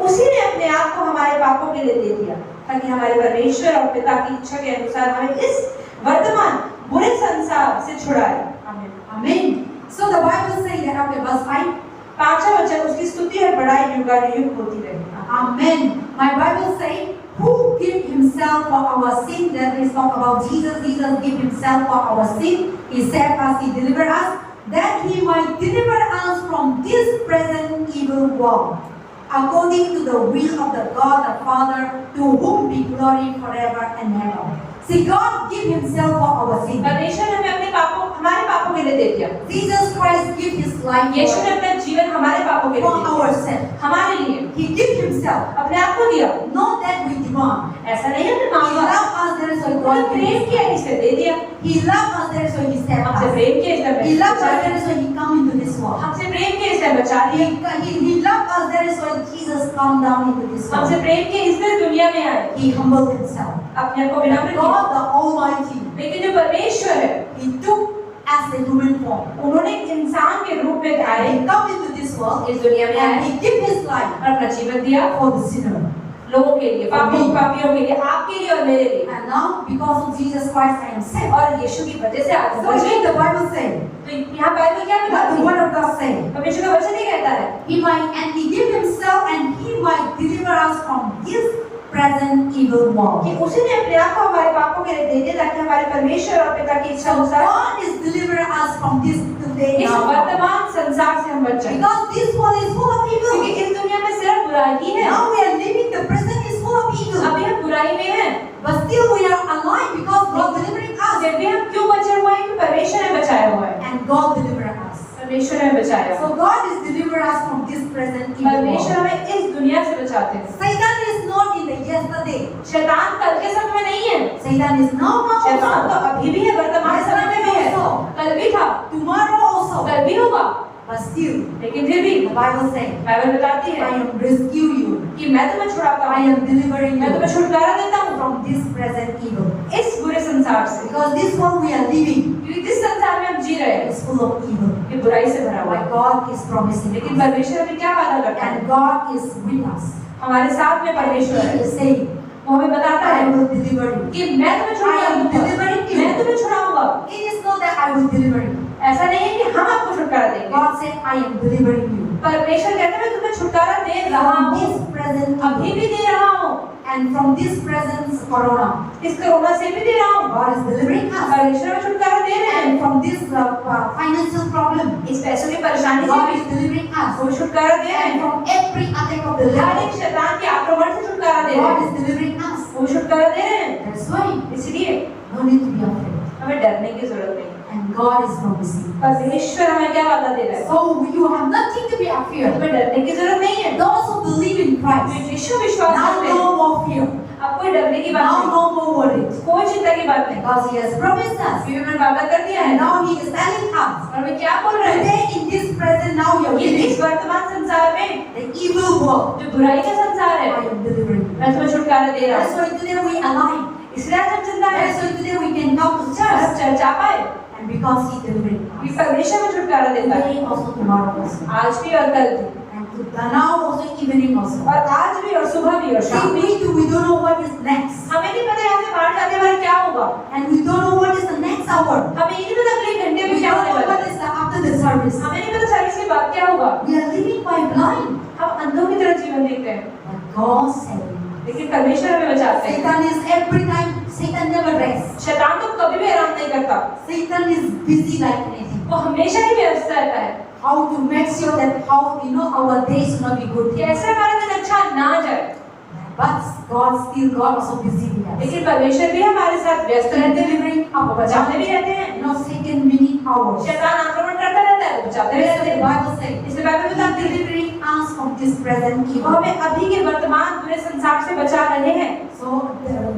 Speaker 2: उसी ने अपने आप को हमारे पापों के लिए दे दिया ताकि हमारे परमेश्वर और पिता की इच्छा के अनुसार हमें इस वर्तमान बुरे संसार से छुड़ाए। आमीन।
Speaker 1: Amen. So the Bible says that, okay, verse 5.
Speaker 2: 5वां वचन उसकी स्तुति और बड़ाई युगानुयुग होती रहे।
Speaker 1: Amen. My Bible says, who give himself for our sin, that is talk about Jesus. Jesus give himself for our sin. He saved us, he delivered us, that he might deliver us from this present evil world, according to the will of the God the Father, to whom be glory forever and ever. See, God give himself for our sin.
Speaker 2: परमेश्वर ने हमें अपने पापों हमारे पापों के लिए दे दिया।
Speaker 1: Jesus Christ give his life
Speaker 2: यीशु ने अपना जीवन हमारे पापों के लिए
Speaker 1: for
Speaker 2: दे दिया।
Speaker 1: our sin.
Speaker 2: हमारे लिए
Speaker 1: He give himself.
Speaker 2: अपने आप को दिया।
Speaker 1: Not that we demand.
Speaker 2: ऐसा नहीं है
Speaker 1: He
Speaker 2: मांगा।
Speaker 1: loved us, that is why
Speaker 2: उन्होंने
Speaker 1: God
Speaker 2: प्रेम
Speaker 1: gave
Speaker 2: किया इसलिए दे दिया।
Speaker 1: He loved us, that is why He saved
Speaker 2: हमसे
Speaker 1: us.
Speaker 2: प्रेम किया इसलिए
Speaker 1: He loved us,
Speaker 2: बचा
Speaker 1: that
Speaker 2: लिया।
Speaker 1: is why He come into this world.
Speaker 2: हमसे प्रेम किया इसलिए बचा लिया।
Speaker 1: He loved us, that is why Jesus come down into this
Speaker 2: हमसे
Speaker 1: world.
Speaker 2: प्रेम किया इसलिए दुनिया में आए।
Speaker 1: He humbled Himself.
Speaker 2: अपने आप को विनम्र किया।
Speaker 1: God the Almighty,
Speaker 2: लेकिन जो परमेश्वर है
Speaker 1: He took as a human form.
Speaker 2: उन्होंने इंसान के रूप में आए
Speaker 1: He come into this world
Speaker 2: इस दुनिया में
Speaker 1: and
Speaker 2: आए
Speaker 1: He give His life
Speaker 2: और अपना जीवन दिया
Speaker 1: for the sinner.
Speaker 2: लोगों के लिए पापियों के लिए आपके लिए और मेरे लिए
Speaker 1: And now, because of Jesus Christ, I am saved.
Speaker 2: और यीशु की वजह से आज
Speaker 1: So here the Bible says,
Speaker 2: तो यहाँ बाइबल क्या
Speaker 1: what
Speaker 2: बताती
Speaker 1: the
Speaker 2: है
Speaker 1: Word of God says.
Speaker 2: परमेश्वर का वचन ही कहता है
Speaker 1: He might, and He give Himself, and He might deliver us from this present evil world.
Speaker 2: कि उसी ने अपने आप को हमारे पापों के लिए दे दिया ताकि हमारे परमेश्वर और पिता की इच्छा
Speaker 1: So
Speaker 2: अनुसार
Speaker 1: God is delivering us from this today
Speaker 2: इस
Speaker 1: now.
Speaker 2: वर्तमान संसार से हम बच जाएं
Speaker 1: Because this world is full of
Speaker 2: क्योंकि
Speaker 1: evil.
Speaker 2: इस दुनिया में सिर्फ बुराई ही है
Speaker 1: Now we are living, the present is full of evil.
Speaker 2: अभी हम बुराई में हैं
Speaker 1: But still we are alive because God delivering us.
Speaker 2: फिर भी हम क्यों बचे हुए हैं कि परमेश्वर ने बचाया हुआ है
Speaker 1: And God delivering us.
Speaker 2: परमेश्वर ने बचाया
Speaker 1: So God is delivering us from this present evil
Speaker 2: परमेश्वर
Speaker 1: world.
Speaker 2: हमें इस दुनिया से बचाते हैं
Speaker 1: Satan is not in the yesterday.
Speaker 2: शैतान कल के समय में नहीं है
Speaker 1: Satan is now
Speaker 2: शैतान तो
Speaker 1: also.
Speaker 2: अभी भी है वर्तमान समय में भी है कल भी था
Speaker 1: Tomorrow also.
Speaker 2: कल भी होगा
Speaker 1: But still,
Speaker 2: लेकिन फिर भी
Speaker 1: the Bible says,
Speaker 2: बाइबल बताती
Speaker 1: I
Speaker 2: है
Speaker 1: am rescue you.
Speaker 2: कि मैं तुम्हें छुड़ाता
Speaker 1: I
Speaker 2: हूँ
Speaker 1: am delivering
Speaker 2: मैं तुम्हें
Speaker 1: you
Speaker 2: छुटकारा देता हूँ
Speaker 1: from this present evil.
Speaker 2: इस बुरे संसार से
Speaker 1: Because this world we are living
Speaker 2: क्योंकि जिस संसार में हम जी रहे हैं
Speaker 1: is full of evil.
Speaker 2: ये बुराई से भरा हुआ
Speaker 1: But
Speaker 2: है
Speaker 1: God is promising
Speaker 2: लेकिन
Speaker 1: us.
Speaker 2: परमेश्वर हमें क्या वादा करता है
Speaker 1: And God is with us.
Speaker 2: हमारे साथ में परमेश्वर
Speaker 1: He
Speaker 2: है
Speaker 1: is saying,
Speaker 2: वो हमें बताता
Speaker 1: I
Speaker 2: है
Speaker 1: will deliver you.
Speaker 2: कि मैं तुम्हें
Speaker 1: I am delivering
Speaker 2: छुड़ाऊंगा
Speaker 1: you.
Speaker 2: मैं तुम्हें छुड़ाऊंगा
Speaker 1: It is not that I will deliver you.
Speaker 2: ऐसा नहीं है कि हम आपको छुटकारा देंगे
Speaker 1: God said, I am delivering you.
Speaker 2: परमेश्वर कहता है मैं तुम्हें छुटकारा दे रहा
Speaker 1: From
Speaker 2: हूँ
Speaker 1: this present
Speaker 2: अभी
Speaker 1: evil.
Speaker 2: भी दे रहा हूँ
Speaker 1: And from this present corona.
Speaker 2: इस कोरोना से भी दे रहा हूँ
Speaker 1: God is delivering us.
Speaker 2: परमेश्वर में छुटकारा दे रहे हैं
Speaker 1: And from this financial problem.
Speaker 2: इस पैसों की परेशानी से
Speaker 1: God
Speaker 2: भी
Speaker 1: is delivering us.
Speaker 2: वो छुटकारा दे रहे
Speaker 1: And
Speaker 2: हैं
Speaker 1: from every attack of the
Speaker 2: her
Speaker 1: devil.
Speaker 2: एक शैतान के आक्रमण से छुटकारा दे रहे
Speaker 1: God
Speaker 2: हैं
Speaker 1: is delivering us.
Speaker 2: वो छुटकारा दे रहे हैं
Speaker 1: That's why
Speaker 2: इसलिए
Speaker 1: no need to be afraid.
Speaker 2: हमें डरने की जरूरत नहीं
Speaker 1: And God is promising.
Speaker 2: परमेश्वर हमें क्या वादा दे रहा है?
Speaker 1: So you have nothing to be afraid.
Speaker 2: तुम्हें डरने की जरूरत नहीं है।
Speaker 1: Those who believe in Christ,
Speaker 2: यीशु विश्वास
Speaker 1: now
Speaker 2: करते हैं,
Speaker 1: no more fear.
Speaker 2: अब कोई डरने की बात
Speaker 1: Now
Speaker 2: नहीं,
Speaker 1: no more worries.
Speaker 2: कोई चिंता की बात नहीं,
Speaker 1: Because He has promised us.
Speaker 2: क्योंकि उन्होंने वादा कर दिया
Speaker 1: And
Speaker 2: है।
Speaker 1: now He is telling us.
Speaker 2: और वे क्या बोल रहे हैं?
Speaker 1: Today in this present, now you're
Speaker 2: ये
Speaker 1: living
Speaker 2: इस वर्तमान संसार में
Speaker 1: the evil world.
Speaker 2: जो बुराई का संसार है,
Speaker 1: I am delivering you.
Speaker 2: मैं तुम्हें छुटकारा दे रहा
Speaker 1: That's
Speaker 2: हूँ।
Speaker 1: why today we align.
Speaker 2: इसलिए आज हम जिंदा हैं,
Speaker 1: That's why today we can come to
Speaker 2: और
Speaker 1: church.
Speaker 2: हम चर्च आ पाए,
Speaker 1: And because He delivering
Speaker 2: कि
Speaker 1: us.
Speaker 2: परमेश्वर में छुटकारा देता है,
Speaker 1: Today also, tomorrow also.
Speaker 2: आज भी और कल भी,
Speaker 1: And now also, evening also.
Speaker 2: और आज भी और सुबह भी और शाम भी।
Speaker 1: We don't know what is next.
Speaker 2: हमें नहीं पता यहाँ से बाहर जाने वाला क्या होगा,
Speaker 1: And we don't know what is the next hour.
Speaker 2: हमें ये नहीं पता अगले घंटे में
Speaker 1: We
Speaker 2: क्या
Speaker 1: don't
Speaker 2: होने
Speaker 1: know
Speaker 2: वाला
Speaker 1: what
Speaker 2: है,
Speaker 1: is after the service.
Speaker 2: हमें नहीं पता सर्विस के बाद क्या होगा।
Speaker 1: We are living by blind.
Speaker 2: हम अंधों की तरह जीवन जीते हैं,
Speaker 1: But God saved us.
Speaker 2: लेकिन परमेश्वर हमें बचाते हैं।
Speaker 1: Satan is every time, Satan never rests.
Speaker 2: शैतान तो कभी भी आराम नहीं करता,
Speaker 1: Satan is busy like anything.
Speaker 2: वो हमेशा ही व्यस्त रहता है।
Speaker 1: How to make sure that our days will not be good.
Speaker 2: कैसे हमारा दिन अच्छा ना जाए,
Speaker 1: But God also busy with us.
Speaker 2: लेकिन परमेश्वर भी हमारे साथ व्यस्त
Speaker 1: And
Speaker 2: रहते हैं,
Speaker 1: delivering
Speaker 2: वो बचाते भी रहते हैं।
Speaker 1: Satan many hours.
Speaker 2: शैतान आक्रमण करता रहता है, वो बचाते भी
Speaker 1: That's
Speaker 2: रहते
Speaker 1: what the
Speaker 2: हैं।
Speaker 1: Bible says.
Speaker 2: इसलिए बाइबल बताती है,
Speaker 1: Delivering us from this present
Speaker 2: वो
Speaker 1: evil.
Speaker 2: हमें अभी के वर्तमान पूरे संसार से बचा रहे हैं,
Speaker 1: So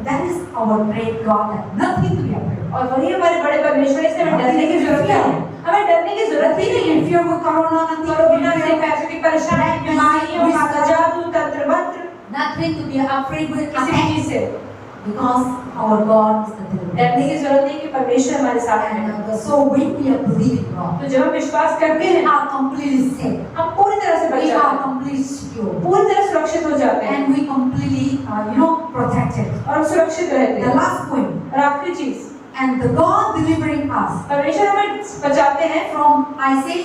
Speaker 1: that is our great God. And nothing to be afraid of.
Speaker 2: और वही हमारे बड़े परमेश्वर से हमें डरने की जरूरत नहीं है। हमें डरने की जरूरत ही नहीं है।
Speaker 1: Fear with corona,
Speaker 2: कोरोना से, पैसों की परेशानी, बीमारियों, जादू, तंत्र मंत्र,
Speaker 1: nothing to be afraid with
Speaker 2: किसी भी चीज से
Speaker 1: because our God is the deliverer.
Speaker 2: डरने की जरूरत नहीं कि परमेश्वर हमारे साथ है।
Speaker 1: And so when we are believing God,
Speaker 2: तो जब हम विश्वास करते
Speaker 1: we
Speaker 2: हैं,
Speaker 1: are completely safe.
Speaker 2: हम पूरी तरह से बच
Speaker 1: We
Speaker 2: जाते
Speaker 1: are
Speaker 2: हैं,
Speaker 1: completely secure.
Speaker 2: पूरी तरह सुरक्षित हो जाते हैं,
Speaker 1: And we completely, protected.
Speaker 2: और हम सुरक्षित रहते
Speaker 1: The
Speaker 2: हैं।
Speaker 1: last point,
Speaker 2: और आखिरी चीज,
Speaker 1: and the God delivering us
Speaker 2: परमेश्वर हमें बचाते हैं
Speaker 1: from, I say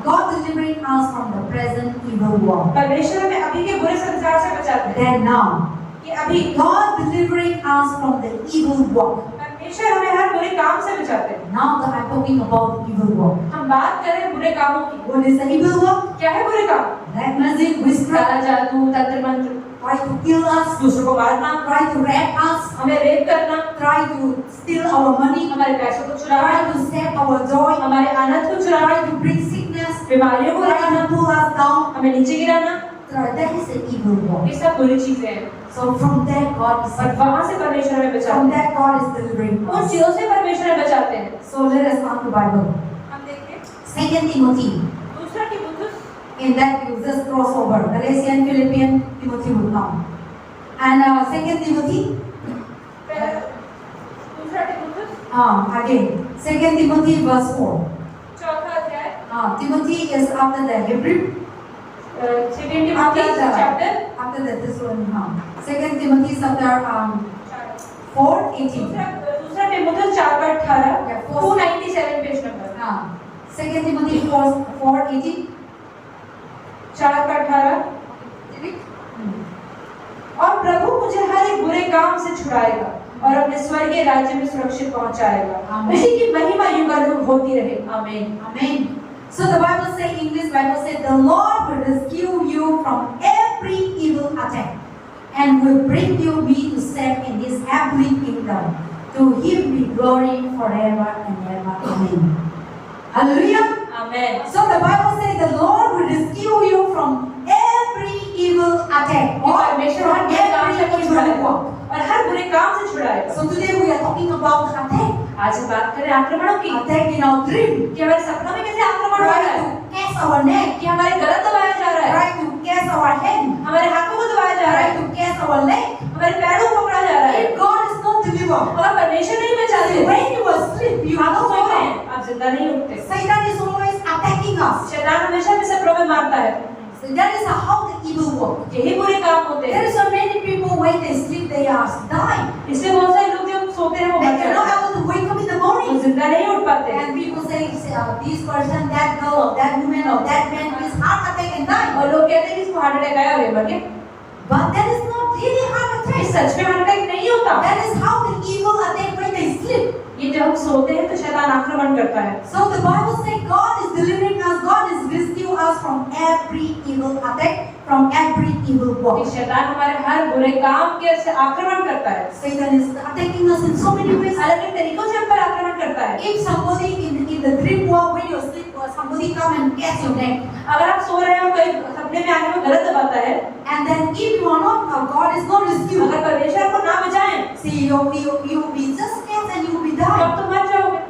Speaker 1: God delivering us from the present evil world.
Speaker 2: परमेश्वर हमें अभी के बुरे संसार से बचाते हैं,
Speaker 1: Then now,
Speaker 2: कि अभी
Speaker 1: God delivering us from the evil world.
Speaker 2: परमेश्वर हमें हर बुरे काम से बचाते हैं।
Speaker 1: Now that I'm talking about the evil world.
Speaker 2: हम बात करें बुरे कामों की,
Speaker 1: What is the evil world?
Speaker 2: क्या है बुरे काम?
Speaker 1: Black magic, witchcraft,
Speaker 2: काला जादू, तंत्र मंत्र,
Speaker 1: try to kill us,
Speaker 2: दूसरों को मारना,
Speaker 1: try to rape us,
Speaker 2: हमें रेप करना,
Speaker 1: try to steal our money,
Speaker 2: हमारे पैसों को चुराना,
Speaker 1: try to save our joy,
Speaker 2: हमारे आनंद को चुराना,
Speaker 1: try to bring sickness,
Speaker 2: बीमारियों को
Speaker 1: try
Speaker 2: लाना,
Speaker 1: to pull us down.
Speaker 2: हमें नीचे गिराना,
Speaker 1: That is the evil world.
Speaker 2: ये सब बुरी चीजें हैं।
Speaker 1: So from there God is
Speaker 2: और वहां से परमेश्वर हमें बचाते
Speaker 1: from
Speaker 2: हैं,
Speaker 1: there God is delivering
Speaker 2: उन
Speaker 1: us.
Speaker 2: चीजों से परमेश्वर हमें बचाते हैं।
Speaker 1: So let us come to Bible.
Speaker 2: हम देखते हैं
Speaker 1: 2 Timothy.
Speaker 2: दूसरा तीमुथियुस,
Speaker 1: In that you just cross over. Galatians, Philippians, Timothy will come. And 2 Timothy.
Speaker 2: दूसरा तीमुथियुस,
Speaker 1: Again. 2 Timothy verse 4.
Speaker 2: चौथा अध्याय,
Speaker 1: Timothy is after the Hebrew.
Speaker 2: Second
Speaker 1: After
Speaker 2: Timothy
Speaker 1: the
Speaker 2: chapter,
Speaker 1: after that this one. 2 Timothy chapter 4:18.
Speaker 2: दूसरा टिमोथियुस 4:18,
Speaker 1: Yeah, 4.
Speaker 2: 297 page number,
Speaker 1: 2 Timothy 4:18.
Speaker 2: 4:18। और प्रभु मुझे हर एक बुरे काम से छुड़ाएगा और अपने स्वर्गीय राज्य में सुरक्षित पहुंचाएगा,
Speaker 1: आमीन।
Speaker 2: उसी की महिमा युगानुग होती रहे, आमीन।
Speaker 1: Amen. So the Bible says, English Bible says, the Lord will rescue you from every evil attack and will bring you me to safe in His heavenly kingdom. To Him be glory forever and ever. Amen. Hallelujah.
Speaker 2: आमीन।
Speaker 1: So the Bible says the Lord will rescue you from every evil attack
Speaker 2: कि
Speaker 1: or
Speaker 2: परमेश्वर हर
Speaker 1: from
Speaker 2: बुरे काम से
Speaker 1: every evil
Speaker 2: छुड़ाएगा
Speaker 1: work.
Speaker 2: और हर बुरे काम से छुड़ाएगा।
Speaker 1: So today we are talking about the attack.
Speaker 2: आज हम बात करें आक्रमणों की,
Speaker 1: Attack in our dream.
Speaker 2: कि हमारे सपनों में कैसे आक्रमण हो रहा
Speaker 1: Try
Speaker 2: है,
Speaker 1: to catch our neck.
Speaker 2: कि हमारे गला दबाया जा रहा है,
Speaker 1: Try to catch our hand.
Speaker 2: हमारे हाथों को दबाया जा रहा
Speaker 1: Try
Speaker 2: है,
Speaker 1: to catch our leg.
Speaker 2: हमारे पैरों को पकड़ा जा रहा है,
Speaker 1: If God is not delivered,
Speaker 2: और परमेश्वर नहीं बचाते,
Speaker 1: when you are asleep, you are
Speaker 2: आप
Speaker 1: not
Speaker 2: सो गए
Speaker 1: awake.
Speaker 2: हैं, आप जिंदा नहीं उठते।
Speaker 1: Satan is always attacking us.
Speaker 2: शैतान हमेशा हमें सपनों में मारता है,
Speaker 1: So that is how the evil works.
Speaker 2: यही बुरे काम होते
Speaker 1: There
Speaker 2: हैं।
Speaker 1: are so many people when they sleep, they are dying.
Speaker 2: इसलिए बहुत सारे लोग जब सोते हैं वो
Speaker 1: They
Speaker 2: मर
Speaker 1: cannot
Speaker 2: जाते हैं,
Speaker 1: able to wake up in the
Speaker 2: वो
Speaker 1: morning.
Speaker 2: जिंदा नहीं उठ पाते हैं।
Speaker 1: And people say, this person, that girl, or that woman, or that man is heart attack and die.
Speaker 2: और लोग कहते हैं कि इसको हार्ट अटैक आया और ये मर गया।
Speaker 1: But that is not really heart
Speaker 2: ये
Speaker 1: attack.
Speaker 2: सच में हार्ट अटैक नहीं होता,
Speaker 1: That is how the evil attack when they sleep.
Speaker 2: ये जब हम सोते हैं तो शैतान आक्रमण करता है।
Speaker 1: So the Bible says God is delivering us, God is rescuing us from every evil attack, from every evil
Speaker 2: कि
Speaker 1: work.
Speaker 2: शैतान हमारे हर बुरे काम के से आक्रमण करता है।
Speaker 1: Satan is attacking us in so many ways.
Speaker 2: अलग अलग तरीकों से हम पर आक्रमण करता है।
Speaker 1: If somebody in the dream world when you sleep, or somebody come and catch your neck,
Speaker 2: अगर आप सो रहे हो कोई सपने में आने में गलत दबाता है,
Speaker 1: and then if you are not, God is not rescue.
Speaker 2: अगर परमेश्वर आपको ना बचाए
Speaker 1: See, you be just catch and you will be
Speaker 2: तो
Speaker 1: die.
Speaker 2: आप तो मर जाओगे।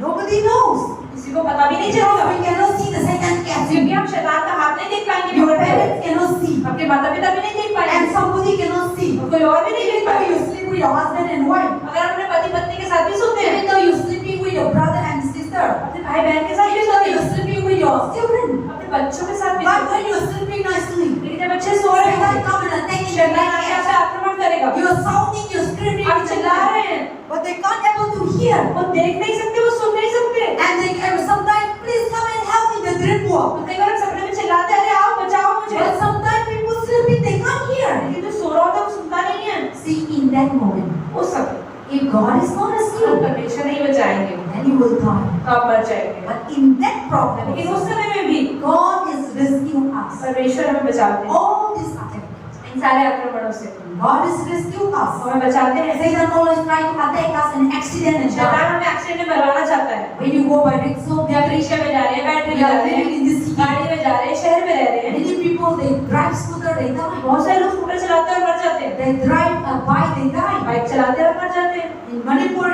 Speaker 1: Nobody knows.
Speaker 2: किसी को पता भी नहीं
Speaker 1: Because
Speaker 2: चलेगा,
Speaker 1: we cannot see the Satan catch you.
Speaker 2: क्योंकि हम शैतान का हाथ नहीं देख पाएंगे।
Speaker 1: Your parents cannot see,
Speaker 2: आपके माता पिता भी नहीं देख
Speaker 1: and
Speaker 2: पाएंगे,
Speaker 1: somebody cannot see.
Speaker 2: और कोई और भी नहीं देख
Speaker 1: Even though
Speaker 2: पाएगा।
Speaker 1: you sleep with your husband and wife,
Speaker 2: अगर आप अपने पति पत्नी के साथ भी सोते हैं,
Speaker 1: even though you're sleeping with your brother and sister,
Speaker 2: अपने भाई बहन के साथ भी
Speaker 1: even though
Speaker 2: सोते हैं,
Speaker 1: you're sleeping with your children,
Speaker 2: अपने बच्चों के साथ भी
Speaker 1: but
Speaker 2: सोते
Speaker 1: when you're sleeping nicely,
Speaker 2: हैं। लेकिन जब बच्चे सो रहे
Speaker 1: Satan
Speaker 2: हैं,
Speaker 1: come and attack you.
Speaker 2: शैतान आके आपसे आक्रमण करेगा।
Speaker 1: You're shouting, you're screaming,
Speaker 2: आप चिल्ला रहे हैं,
Speaker 1: but they can't able to hear.
Speaker 2: वो देख नहीं सकते, वो सुन नहीं सकते।
Speaker 1: And they sometimes, please come and help in the dream world.
Speaker 2: तो कई बार हम सपने में चिल्लाते हैं, अरे आओ बचाओ मुझे।
Speaker 1: But sometimes people sleeping, they can't hear.
Speaker 2: लेकिन जो सो रहा होता है वो सुनता नहीं है।
Speaker 1: See, in that moment,
Speaker 2: उस समय
Speaker 1: if God is not
Speaker 2: हम
Speaker 1: rescued,
Speaker 2: परमेश्वर नहीं बचाएंगे,
Speaker 1: then you will die.
Speaker 2: तो आप मर जाएंगे।
Speaker 1: But in that problem,
Speaker 2: लेकिन उस समय में भी
Speaker 1: God is rescuing us.
Speaker 2: परमेश्वर हमें बचाते हैं
Speaker 1: All this attack,
Speaker 2: इन सारे आक्रमणों से।
Speaker 1: God is rescuing us.
Speaker 2: हमें बचाते हैं।
Speaker 1: Satan always try to attack us in accident and
Speaker 2: शैतान
Speaker 1: die.
Speaker 2: हमें एक्सीडेंट में मरवाना चाहता है।
Speaker 1: When you go by rickshaw, they
Speaker 2: या
Speaker 1: are
Speaker 2: रिक्शा में जा रहे हैं, बैटरी में
Speaker 1: We
Speaker 2: जा
Speaker 1: are
Speaker 2: रहे
Speaker 1: living
Speaker 2: हैं,
Speaker 1: in this city.
Speaker 2: गाड़ी में जा रहे हैं, शहर में रह रहे हैं।
Speaker 1: Many people, they drive scooter, they die.
Speaker 2: बहुत सारे लोग स्कूटर चलाते हैं और मर जाते हैं,
Speaker 1: They drive a bike, they die.
Speaker 2: Bike चलाते हैं और मर जाते हैं।
Speaker 1: In Manipur,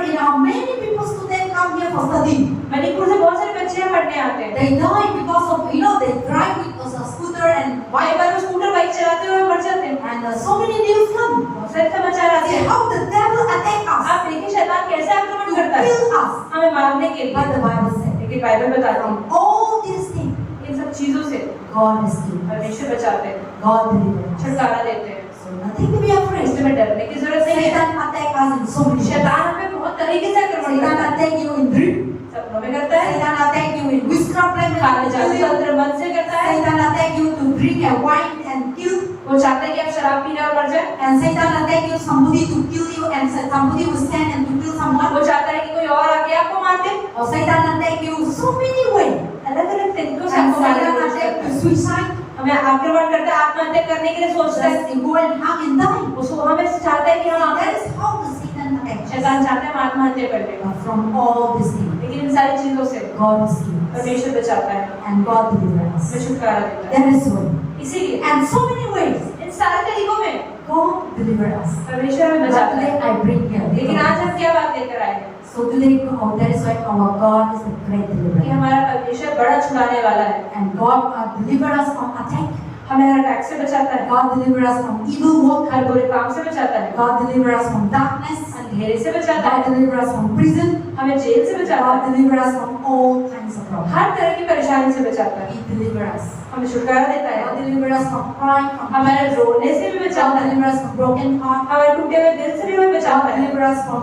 Speaker 1: many people students come here for study.
Speaker 2: Manipur से बहुत सारे बच्चे यहाँ पढ़ने आते हैं।
Speaker 1: They die because of, they drive with a scooter and
Speaker 2: कई
Speaker 1: bike.
Speaker 2: बार वो स्कूटर बाइक चलाते हुए मर जाते हैं।
Speaker 1: And so many news come.
Speaker 2: बहुत सारे समाचार आते
Speaker 1: See
Speaker 2: हैं।
Speaker 1: how the devil attack us
Speaker 2: आप देखिए शैतान कैसे आक्रमण
Speaker 1: to
Speaker 2: करता है
Speaker 1: kill us.
Speaker 2: हमें मारने के लिए।
Speaker 1: But the Bible said,
Speaker 2: लेकिन बाइबल बताती है
Speaker 1: from all these things,
Speaker 2: इन सब चीजों से
Speaker 1: God is good.
Speaker 2: परमेश्वर बचाते हैं,
Speaker 1: God delivers us.
Speaker 2: छुटकारा देते हैं।
Speaker 1: So nothing to be afraid.
Speaker 2: इसमें डरने की जरूरत नहीं है।
Speaker 1: Satan attack us in so many ways.
Speaker 2: शैतान हमें बहुत तरीके से आक्रमण
Speaker 1: Satan
Speaker 2: करता है।
Speaker 1: attack you in dream.
Speaker 2: सपनों में करता है,
Speaker 1: Satan attack you in witchcraft
Speaker 2: खाने जादू
Speaker 1: plan.
Speaker 2: तंत्र मन से करता है।
Speaker 1: Satan attack you to drink a wine and kill.
Speaker 2: वो चाहता है कि आप शराब पीना और मर जाए।
Speaker 1: And Satan attack you somebody to kill you and somebody will stand and to kill someone.
Speaker 2: वो चाहता है कि कोई और आके आपको मार दे।
Speaker 1: Or Satan attack you so many ways.
Speaker 2: अलग अलग तरीकों से
Speaker 1: And
Speaker 2: आपको मारने की
Speaker 1: Satan
Speaker 2: कोशिश
Speaker 1: attack
Speaker 2: करता
Speaker 1: you
Speaker 2: है।
Speaker 1: suicide.
Speaker 2: हमें आक्रमण करता है, आत्महत्या करने के लिए सोचता है।
Speaker 1: Just go and hang and die.
Speaker 2: उसको हमें चाहता है कि हम
Speaker 1: That is how the Satan attacks us.
Speaker 2: शैतान चाहता है हम आत्महत्या कर लें।
Speaker 1: But from all these things,
Speaker 2: लेकिन इन सारी चीजों से
Speaker 1: God is good.
Speaker 2: परमेश्वर बचाता है,
Speaker 1: And God delivers us.
Speaker 2: हमें छुटकारा देता है।
Speaker 1: That is why.
Speaker 2: इसीलिए
Speaker 1: And so many ways,
Speaker 2: इन सारे तरीकों में
Speaker 1: God delivers us.
Speaker 2: परमेश्वर हमें
Speaker 1: But
Speaker 2: बचाता
Speaker 1: today
Speaker 2: है।
Speaker 1: I bring here.
Speaker 2: लेकिन आज हम क्या बात लेकर आए हैं
Speaker 1: So today, that is why our God is a great
Speaker 2: कि
Speaker 1: deliverer.
Speaker 2: हमारा परमेश्वर बड़ा छुड़ाने वाला है।
Speaker 1: And God delivers us from attack.
Speaker 2: हमें हर अटैक से बचाता है,
Speaker 1: God delivers us from evil work.
Speaker 2: हर बुरे काम से बचाता है,
Speaker 1: God delivers us from darkness.
Speaker 2: अंधेरे से बचाता
Speaker 1: God
Speaker 2: है,
Speaker 1: delivers us from prison.
Speaker 2: हमें जेल से बचाता
Speaker 1: God
Speaker 2: है,
Speaker 1: delivers us from all kinds of problems.
Speaker 2: हर तरह की परेशानी से बचाता है,
Speaker 1: He delivers us.
Speaker 2: हमें छुटकारा देता
Speaker 1: God
Speaker 2: है,
Speaker 1: delivers us from pride, from
Speaker 2: हमारे रोने से भी
Speaker 1: God
Speaker 2: बचाता है,
Speaker 1: delivers us from broken heart.
Speaker 2: हमारे टूटे हुए दिल से भी हमें बचाता
Speaker 1: God
Speaker 2: है,
Speaker 1: delivers us from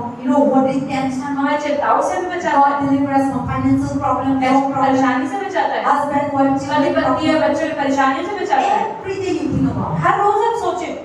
Speaker 1: worry, tension.
Speaker 2: हमारे चिंताओं से भी बचाता
Speaker 1: God
Speaker 2: है,
Speaker 1: delivers us from financial problems,
Speaker 2: ऐसी
Speaker 1: health problems,
Speaker 2: परेशानी से बचाता है,
Speaker 1: husband, wife,
Speaker 2: पति
Speaker 1: children
Speaker 2: पत्नी और
Speaker 1: problems.
Speaker 2: बच्चों की परेशानियों से बचाता है।
Speaker 1: Every day you think about.
Speaker 2: हर रोज हम सोचें,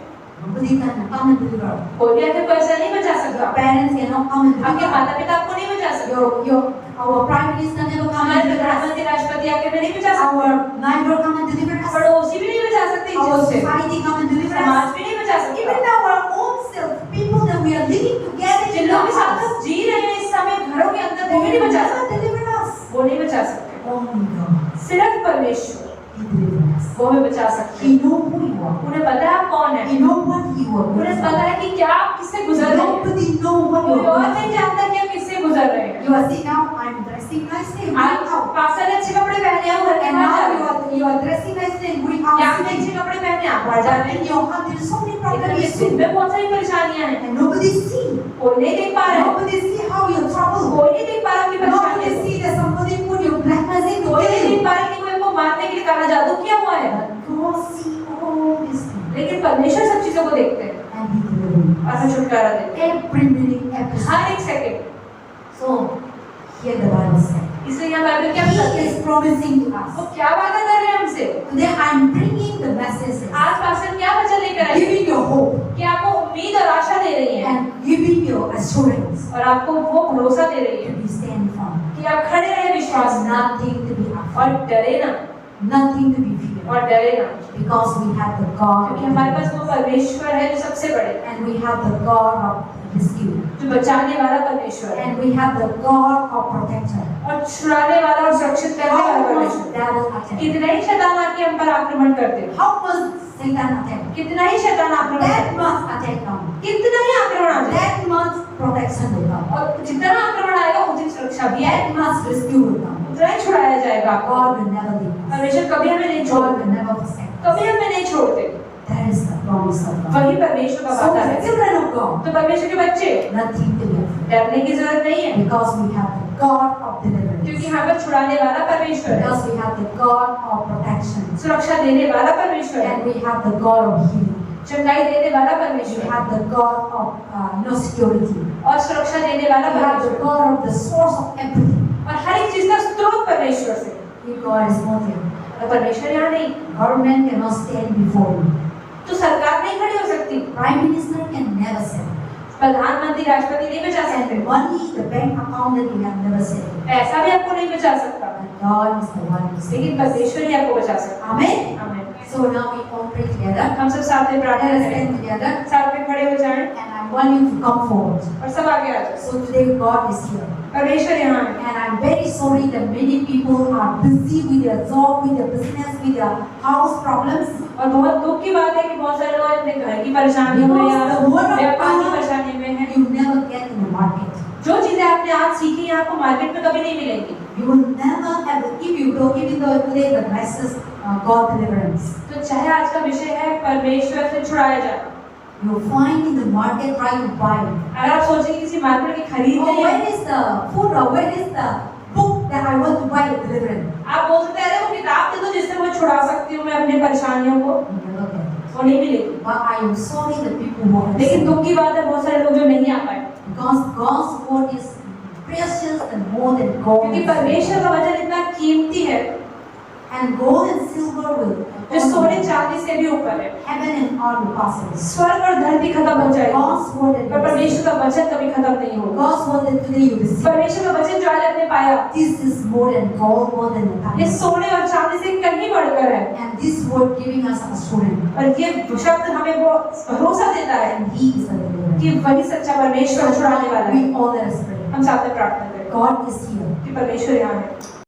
Speaker 1: Nobody can come and deliver.
Speaker 2: कोई भी आके पैसा नहीं बचा सकता,
Speaker 1: Your parents cannot come and
Speaker 2: आपके
Speaker 1: deliver.
Speaker 2: माता पिता आपको नहीं बचा सकते,
Speaker 1: Our prime minister never come
Speaker 2: हमारे
Speaker 1: and deliver us.
Speaker 2: प्रधानमंत्री राष्ट्रपति आके हमें नहीं बचा सकते,
Speaker 1: Our neighbor come and deliver us.
Speaker 2: पड़ोसी भी नहीं बचा सकते
Speaker 1: Our
Speaker 2: इज्जत से,
Speaker 1: society come and deliver us.
Speaker 2: समाज भी नहीं बचा
Speaker 1: Even
Speaker 2: सकता।
Speaker 1: our own self, people that we are living together
Speaker 2: Jin
Speaker 1: in
Speaker 2: लोगों
Speaker 1: our
Speaker 2: के साथ
Speaker 1: house,
Speaker 2: हम जी रहे हैं इस समय घरों के अंदर,
Speaker 1: they
Speaker 2: वो भी नहीं बचा
Speaker 1: never
Speaker 2: सकते,
Speaker 1: deliver us.
Speaker 2: वो नहीं बचा सकते।
Speaker 1: Only God,
Speaker 2: सिर्फ परमेश्वर
Speaker 1: He delivers us.
Speaker 2: वो हमें बचा सकते
Speaker 1: He
Speaker 2: हैं।
Speaker 1: know who you are.
Speaker 2: उन्हें पता है आप कौन है,
Speaker 1: He know what you are.
Speaker 2: उन्हें पता है कि क्या आप किससे गुजर रहे हैं,
Speaker 1: Nobody know what you
Speaker 2: कोई और
Speaker 1: are.
Speaker 2: नहीं जानता कि आप किससे गुजर रहे हैं।
Speaker 1: You are saying now, I'm dressing nicely, going
Speaker 2: आज
Speaker 1: out.
Speaker 2: पास्टर ने अच्छे कपड़े पहने हैं, वो घर के
Speaker 1: And
Speaker 2: बाहर जा
Speaker 1: now
Speaker 2: रहे हैं।
Speaker 1: you are dressing nicely and going
Speaker 2: क्या
Speaker 1: out.
Speaker 2: आपने अच्छे
Speaker 1: sitting.
Speaker 2: कपड़े पहने हैं, आप बाहर जा रहे हैं।
Speaker 1: In your heart, there is so many
Speaker 2: लेकिन
Speaker 1: problems.
Speaker 2: इस दिन में बहुत सारी परेशानियां हैं,
Speaker 1: And nobody see.
Speaker 2: कोई नहीं देख पा रहा है,
Speaker 1: Nobody see how you're troubled.
Speaker 2: कोई नहीं देख पा रहा आपकी
Speaker 1: Nobody
Speaker 2: परेशानियां,
Speaker 1: see that somebody put your black magic to
Speaker 2: कोई नहीं
Speaker 1: kill
Speaker 2: देख
Speaker 1: you.
Speaker 2: पा रहा कि कोई आपको मारने के लिए काला जादू किया हुआ है।
Speaker 1: God see all these things.
Speaker 2: लेकिन परमेश्वर सब चीजों को देखते हैं
Speaker 1: And He delivers
Speaker 2: और हमें छुटकारा देते हैं
Speaker 1: every minute, every second.
Speaker 2: हर एक second.
Speaker 1: So, here the Bible says,
Speaker 2: इसलिए यहाँ बाइबल क्या
Speaker 1: He
Speaker 2: बताती है,
Speaker 1: is promising to
Speaker 2: वो
Speaker 1: us.
Speaker 2: क्या वादा कर रहे हैं हमसे।
Speaker 1: Today I'm bringing the messages,
Speaker 2: आज पास्टर क्या वचन लेकर आए,
Speaker 1: giving you hope
Speaker 2: कि आपको उम्मीद और आशा दे रही है
Speaker 1: and giving you assurance.
Speaker 2: और आपको वो भरोसा दे रही
Speaker 1: to
Speaker 2: है
Speaker 1: be stand firm.
Speaker 2: कि आप खड़े रहे विश्वास
Speaker 1: There's
Speaker 2: में
Speaker 1: nothing to be
Speaker 2: और
Speaker 1: afraid,
Speaker 2: डरे ना
Speaker 1: nothing to be feared,
Speaker 2: और डरे ना
Speaker 1: because we have the God
Speaker 2: क्योंकि
Speaker 1: of
Speaker 2: हमारे पास
Speaker 1: deliverance,
Speaker 2: वो परमेश्वर है जो सबसे बड़े है,
Speaker 1: and we have the God of rescue,
Speaker 2: जो बचाने वाला परमेश्वर है
Speaker 1: and we have the God of protector.
Speaker 2: और छुड़ाने वाला और सुरक्षित करने वाला
Speaker 1: How much
Speaker 2: परमेश्वर।
Speaker 1: devil attack?
Speaker 2: कितना ही शैतान आके हम पर आक्रमण करते हैं,
Speaker 1: How much Satan attack?
Speaker 2: कितना ही शैतान आक्रमण
Speaker 1: That
Speaker 2: करते
Speaker 1: much attack come.
Speaker 2: हैं, कितना ही आक्रमण आ जाए
Speaker 1: That much protection will come.
Speaker 2: और जितना आक्रमण आएगा उतनी सुरक्षा भी है,
Speaker 1: That much rescue will come.
Speaker 2: उतना ही छुड़ाया जाएगा।
Speaker 1: God will never leave us.
Speaker 2: परमेश्वर कभी हमें नहीं
Speaker 1: God
Speaker 2: छोड़ते,
Speaker 1: will never forsake us.
Speaker 2: कभी हमें नहीं छोड़ते।
Speaker 1: That is the promise of God.
Speaker 2: वही परमेश्वर का
Speaker 1: So
Speaker 2: वादा
Speaker 1: the
Speaker 2: है।
Speaker 1: children of God,
Speaker 2: तो परमेश्वर के बच्चे
Speaker 1: nothing to be afraid,
Speaker 2: डरने की जरूरत नहीं है,
Speaker 1: because we have the God of deliverance,
Speaker 2: क्योंकि यहाँ पर छुड़ाने वाला परमेश्वर है,
Speaker 1: because we have the God of protection,
Speaker 2: सुरक्षा देने वाला परमेश्वर है,
Speaker 1: and we have the God of healing.
Speaker 2: चंगाई देने वाला
Speaker 1: We
Speaker 2: परमेश्वर है
Speaker 1: have the God of security.
Speaker 2: और सुरक्षा देने वाला
Speaker 1: We have the
Speaker 2: परमेश्वर है।
Speaker 1: God of the source of everything.
Speaker 2: और हर एक चीज का स्रोत परमेश्वर से।
Speaker 1: If God is not here,
Speaker 2: और परमेश्वर यहाँ नहीं,
Speaker 1: government cannot stand before you.
Speaker 2: तो सरकार नहीं खड़ी हो सकती,
Speaker 1: Prime Minister can never stand.
Speaker 2: प्रधानमंत्री राष्ट्रपति नहीं बचा सकते,
Speaker 1: And money, the bank account that you have never stand.
Speaker 2: पैसा भी आपको नहीं बचा सकता,
Speaker 1: But God is the one who
Speaker 2: लेकिन
Speaker 1: saves.
Speaker 2: परमेश्वर ही आपको बचा सकता।
Speaker 1: Amen.
Speaker 2: आमीन।
Speaker 1: So now we all pray together.
Speaker 2: हम सब साथ में
Speaker 1: Let
Speaker 2: प्रार्थना
Speaker 1: us
Speaker 2: करें,
Speaker 1: stand together.
Speaker 2: साथ में खड़े हो जाएं
Speaker 1: And I want you to come forward.
Speaker 2: और सब आगे आ जाएं।
Speaker 1: So today God is here.
Speaker 2: परमेश्वर यहाँ है
Speaker 1: And I'm very sorry that many people are busy with their job, with their business, with their house problems.
Speaker 2: और बहुत दुख की बात है कि बहुत सारे लोग अपने घर की परेशानियों में या
Speaker 1: Because the word of
Speaker 2: व्यापार की
Speaker 1: God
Speaker 2: परेशानी में हैं।
Speaker 1: you never get in the market.
Speaker 2: जो चीजें आपने आज सीखी हैं आपको मार्केट में कभी नहीं मिलेंगी।
Speaker 1: You will never ever, even though today the message God deliverance.
Speaker 2: तो चाहे आज का विषय है परमेश्वर से छुड़ाया जाए,
Speaker 1: You find in the market try to buy.
Speaker 2: अगर आप सोचें कि किसी मार्केट की खरीद
Speaker 1: Oh,
Speaker 2: नहीं
Speaker 1: where
Speaker 2: है,
Speaker 1: is the food or where is the book that I want to buy a deliverance?
Speaker 2: आप बोल सकते हैं वो किताब दे दो जिससे मैं छुड़ा सकती हूँ मैं अपनी परेशानियों को,
Speaker 1: You never get it.
Speaker 2: वो नहीं मिलेगी।
Speaker 1: But I am sorry the people who are
Speaker 2: लेकिन दुख की बात है बहुत सारे लोग जो नहीं आ पाए,
Speaker 1: because God's word is precious and more than gold.
Speaker 2: क्योंकि परमेश्वर का वचन इतना कीमती है
Speaker 1: And gold and silver will
Speaker 2: जो सोने चांदी से भी ऊपर है।
Speaker 1: heaven and earth will pass away.
Speaker 2: स्वर्ग और धरती खत्म हो जाएगी,
Speaker 1: God's word that
Speaker 2: पर
Speaker 1: you
Speaker 2: परमेश्वर का वचन कभी खत्म नहीं होगा।
Speaker 1: God's word that today you receive.
Speaker 2: परमेश्वर का वचन जो आज आपने पाया,
Speaker 1: This is more than gold, more than a
Speaker 2: ये
Speaker 1: diamond.
Speaker 2: सोने और चांदी से कहीं बढ़कर है,
Speaker 1: And this word giving us assurance.
Speaker 2: और ये शब्द हमें वो भरोसा देता है
Speaker 1: And He is the deliverer.
Speaker 2: कि वही सच्चा परमेश्वर छुड़ाने वाला है।
Speaker 1: We all let us pray.
Speaker 2: हम साथ में प्रार्थना करें
Speaker 1: God is here.
Speaker 2: कि परमेश्वर यहाँ है।